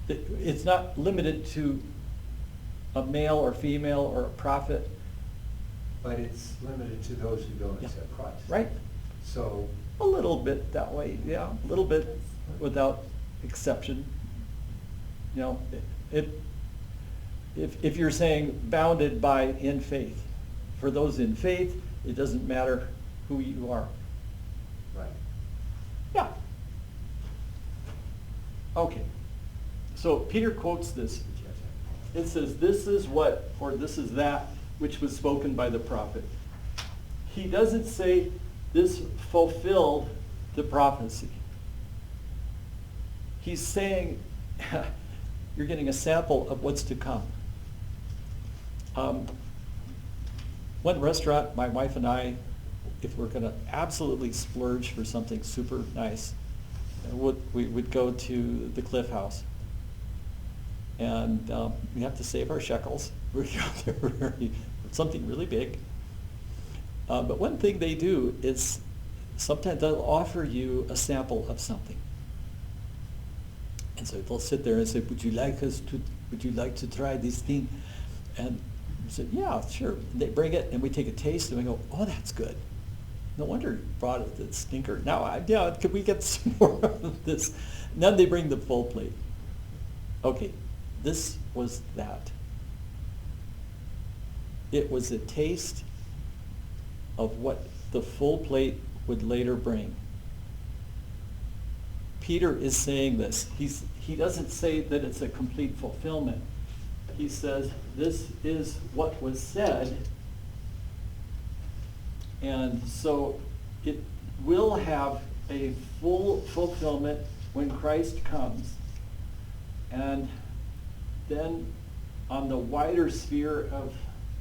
Speaker 1: It's not limited to a male or female or a prophet,
Speaker 4: But it's limited to those who don't
Speaker 1: Yeah.
Speaker 4: accept Christ.
Speaker 1: right?
Speaker 4: So,
Speaker 1: A little bit that way, yeah, a little bit without exception. You know, if you're saying bounded by in faith, for those in faith, it doesn't matter who you are.
Speaker 4: right.
Speaker 1: Yeah. Okay. So Peter quotes this. It says, this is what, or this is that, which was spoken by the prophet. He doesn't say this fulfilled the prophecy. He's saying, you're getting a sample of what's to come. One restaurant, my wife and I, if we're going to absolutely splurge for something super nice, we would go to the Cliff House. And we have to save our shekels. We go there for something really big. But one thing they do is sometimes they'll offer you a sample of something. And so they'll sit there and say, would you like to try this thing? And we said, yeah, sure. And they bring it and we take a taste and we go, oh, that's good. No wonder you brought it, that stinker. Now, could we get some more of this? And then they bring the full plate. Okay, this was that. It was a taste of what the full plate would later bring. Peter is saying this. He doesn't say that it's a complete fulfillment. He says this is what was said, and so it will have a full fulfillment when Christ comes. And then on the wider sphere of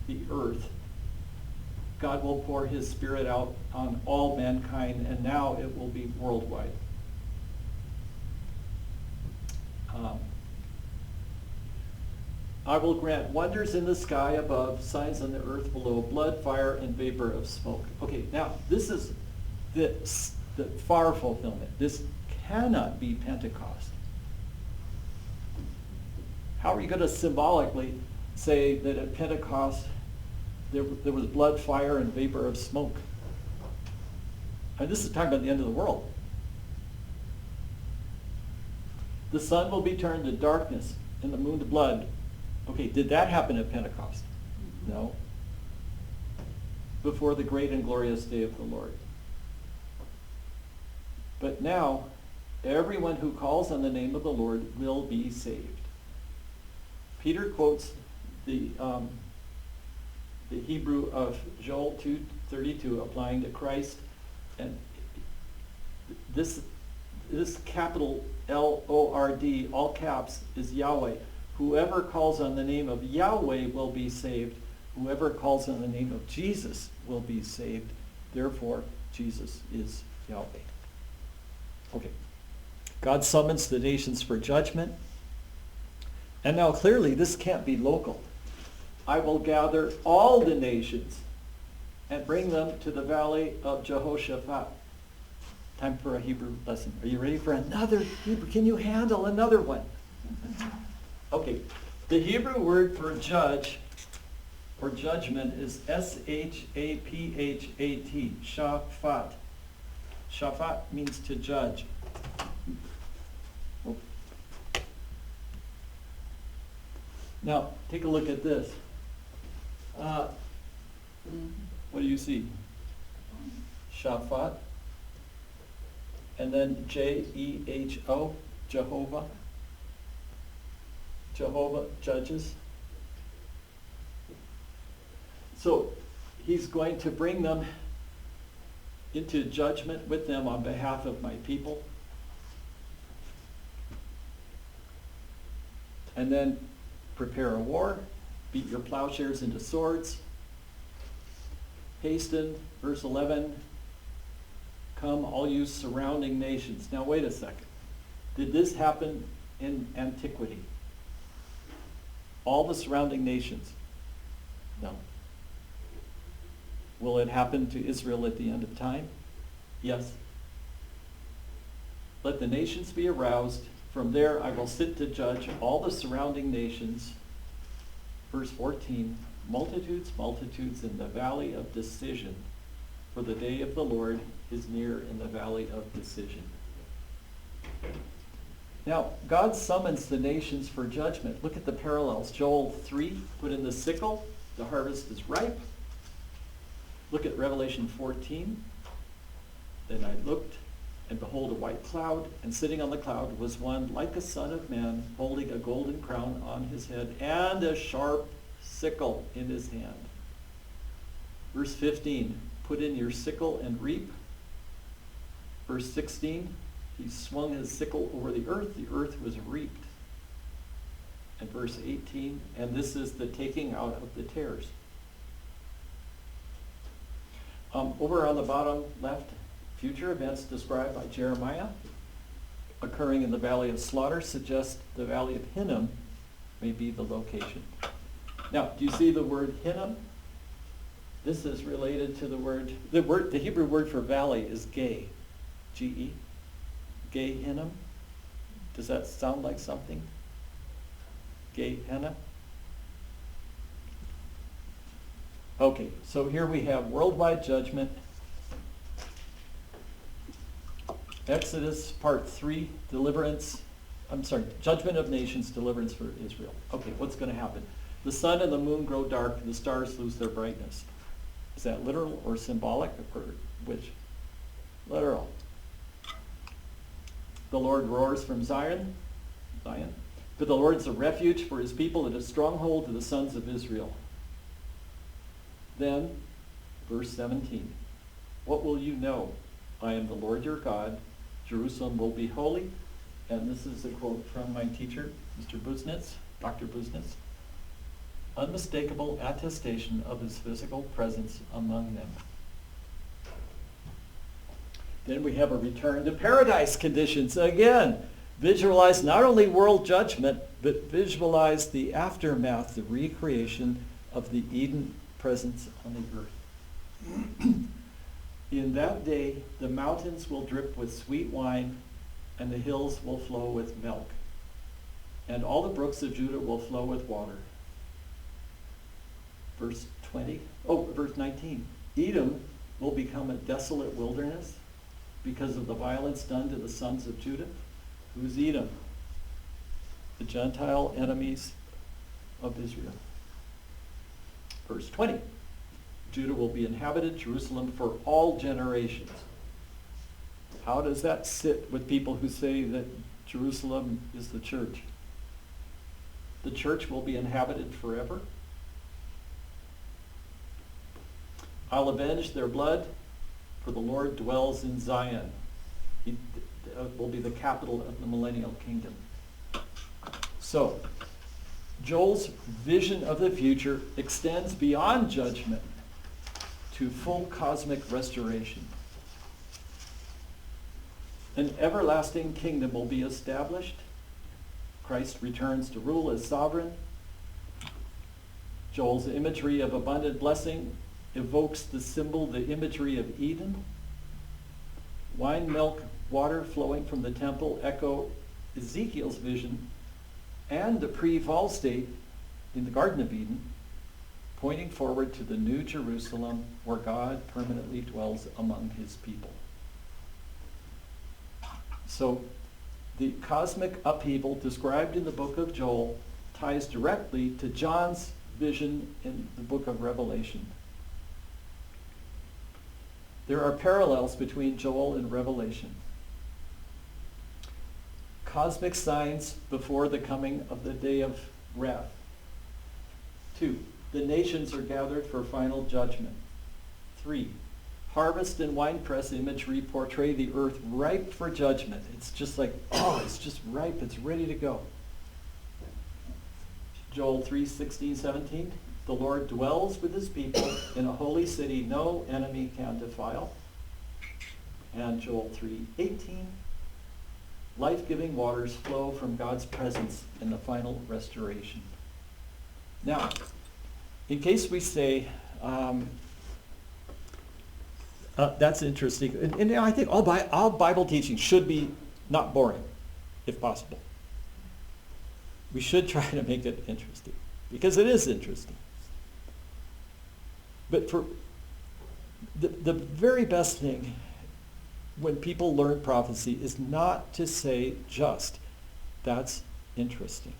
Speaker 1: the earth, God will pour his Spirit out on all mankind, and now it will be worldwide. I will grant wonders in the sky above, signs on the earth below, blood, fire, and vapor of smoke. Okay, now this is the far fulfillment. This cannot be Pentecost. How are you going to symbolically say that at Pentecost there was blood, fire, and vapor of smoke? And this is talking about the end of the world. The sun will be turned to darkness and the moon to blood. Okay, did that happen at Pentecost? No. Before the great and glorious day of the Lord. But now, everyone who calls on the name of the Lord will be saved. Peter quotes the Hebrew of Joel 2:32 applying to Christ, and this capital L-O-R-D, all caps, is Yahweh. Whoever calls on the name of Yahweh will be saved. Whoever calls on the name of Jesus will be saved. Therefore, Jesus is Yahweh. Okay. God summons the nations for judgment. And now clearly this can't be local. I will gather all the nations and bring them to the valley of Jehoshaphat. Time for a Hebrew lesson. Are you ready for another Hebrew? Can you handle another one? Okay. The Hebrew word for judge or judgment is S-H-A-P-H-A-T, shaphat. Shaphat means to judge. Now, take a look at this. What do you see? Shaphat. And then J-E-H-O, Jehovah. Jehovah judges. So he's going to bring them into judgment with them on behalf of my people. And then prepare a war, beat your plowshares into swords. Hasten, verse 11, come all you surrounding nations. Now wait a second. Did this happen in antiquity? All the surrounding nations? No. Will it happen to Israel at the end of time? Yes. Let the nations be aroused. From there I will sit to judge all the surrounding nations. Verse 14, multitudes, multitudes in the valley of decision, for the day of the Lord is near in the valley of decision. Now, God summons the nations for judgment. Look at the parallels. Joel 3, put in the sickle, the harvest is ripe. Look at Revelation 14. Then I looked, and behold, a white cloud, and sitting on the cloud was one like a son of man, holding a golden crown on his head, and a sharp sickle in his hand. Verse 15, put in your sickle and reap. Verse 16, he swung his sickle over the earth was reaped. And verse 18, and this is the taking out of the tares. Over on the bottom left, future events described by Jeremiah occurring in the Valley of Slaughter suggest the Valley of Hinnom may be the location. Now, do you see the word Hinnom? This is related to the Hebrew word for valley is gay, G-E, gay Hinnom. Does that sound like something? Gay Hinnom? Okay, so here we have worldwide judgment. Exodus part 3, judgment of nations, deliverance for Israel. Okay, what's going to happen? The sun and the moon grow dark, and the stars lose their brightness. Is that literal or symbolic, or which? Literal. The Lord roars from Zion. But the Lord is a refuge for his people and a stronghold to the sons of Israel. Then, verse 17, what will you know? I am the Lord your God. Jerusalem will be holy. And this is a quote from my teacher, Mr. Buznitz, Dr. Buznitz. Unmistakable attestation of his physical presence among them. Then we have a return to paradise conditions. Again, visualize not only world judgment, but visualize the aftermath, the recreation of the Eden presence on the earth. In that day, the mountains will drip with sweet wine, and the hills will flow with milk, and all the brooks of Judah will flow with water. Verse 19. Edom will become a desolate wilderness because of the violence done to the sons of Judah. Who's Edom? The Gentile enemies of Israel. Verse 20. Judah will be inhabited, Jerusalem for all generations. How does that sit with people who say that Jerusalem is the church? The church will be inhabited forever. I'll avenge their blood, for the Lord dwells in Zion. It will be the capital of the millennial kingdom. So, Joel's vision of the future extends beyond judgment to full cosmic restoration. An everlasting kingdom will be established. Christ returns to rule as sovereign. Joel's imagery of abundant blessing evokes the imagery of Eden. Wine, milk, water flowing from the temple echo Ezekiel's vision and the pre-fall state in the Garden of Eden, pointing forward to the new Jerusalem where God permanently dwells among his people. So the cosmic upheaval described in the book of Joel ties directly to John's vision in the book of Revelation. There are parallels between Joel and Revelation. Cosmic signs before the coming of the day of wrath. 2, the nations are gathered for final judgment. 3, harvest and winepress imagery portray the earth ripe for judgment. It's just like, oh, it's just ripe, it's ready to go. Joel 3:16-17, the Lord dwells with his people in a holy city no enemy can defile. And Joel 3:18, life-giving waters flow from God's presence in the final restoration. Now, in case we say, that's interesting, and I think all Bible teaching should be not boring, if possible. We should try to make it interesting, because it is interesting. But for the very best thing when people learn prophecy is not to say just, that's interesting.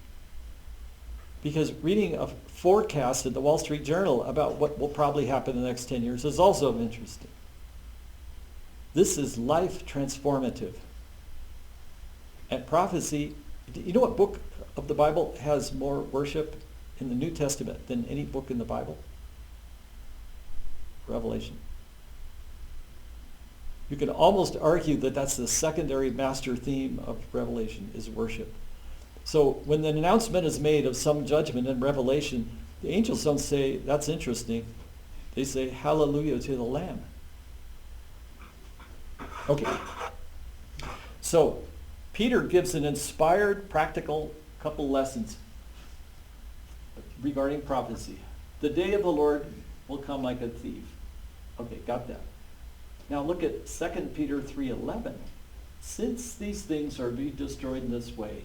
Speaker 1: Because reading a forecast in the Wall Street Journal about what will probably happen in the next 10 years is also interesting. This is life transformative. And prophecy, you know what book of the Bible has more worship in the New Testament than any book in the Bible? Revelation. You can almost argue that that's the secondary master theme of Revelation, is worship. So when the announcement is made of some judgment in Revelation, the angels don't say, that's interesting. They say, hallelujah to the Lamb. Okay. So Peter gives an inspired, practical couple lessons regarding prophecy. The day of the Lord will come like a thief. Okay, got that. Now look at 2 Peter 3:11. Since these things are to be destroyed in this way,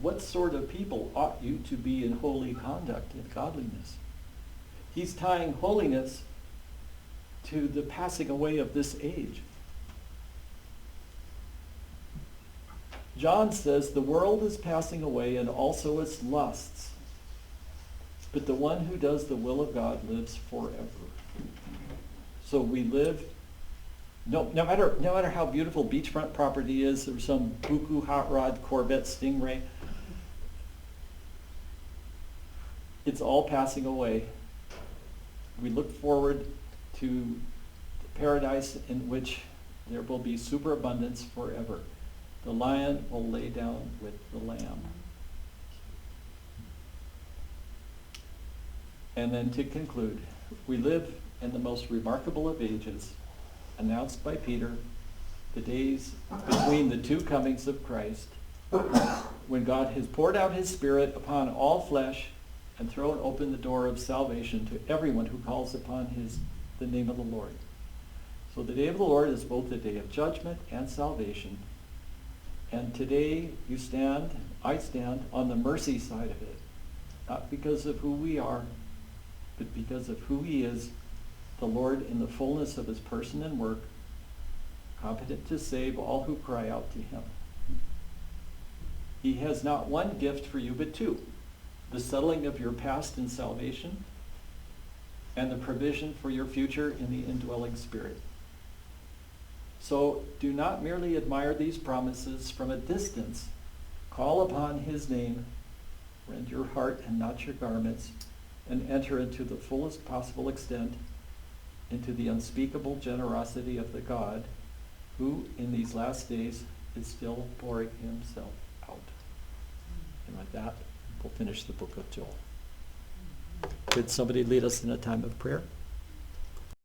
Speaker 1: what sort of people ought you to be in holy conduct and godliness? He's tying holiness to the passing away of this age. John says the world is passing away and also its lusts, but the one who does the will of God lives forever. So we live, no matter how beautiful beachfront property is, or some buku hot rod Corvette Stingray, it's all passing away. We look forward to the paradise in which there will be superabundance forever. The lion will lay down with the lamb. And then to conclude, we live in the most remarkable of ages, announced by Peter, the days between the two comings of Christ, when God has poured out his Spirit upon all flesh and thrown open the door of salvation to everyone who calls upon the name of the Lord. So the day of the Lord is both the day of judgment and salvation. And today I stand on the mercy side of it, not because of who we are, but because of who he is, the Lord in the fullness of his person and work, competent to save all who cry out to him. He has not one gift for you, but two: the settling of your past in salvation and the provision for your future in the indwelling Spirit. So do not merely admire these promises from a distance. Call upon his name, rend your heart and not your garments, and enter into the fullest possible extent into the unspeakable generosity of the God who in these last days is still pouring himself out. And with that, we'll finish the book of Joel. Could somebody lead us in a time of prayer?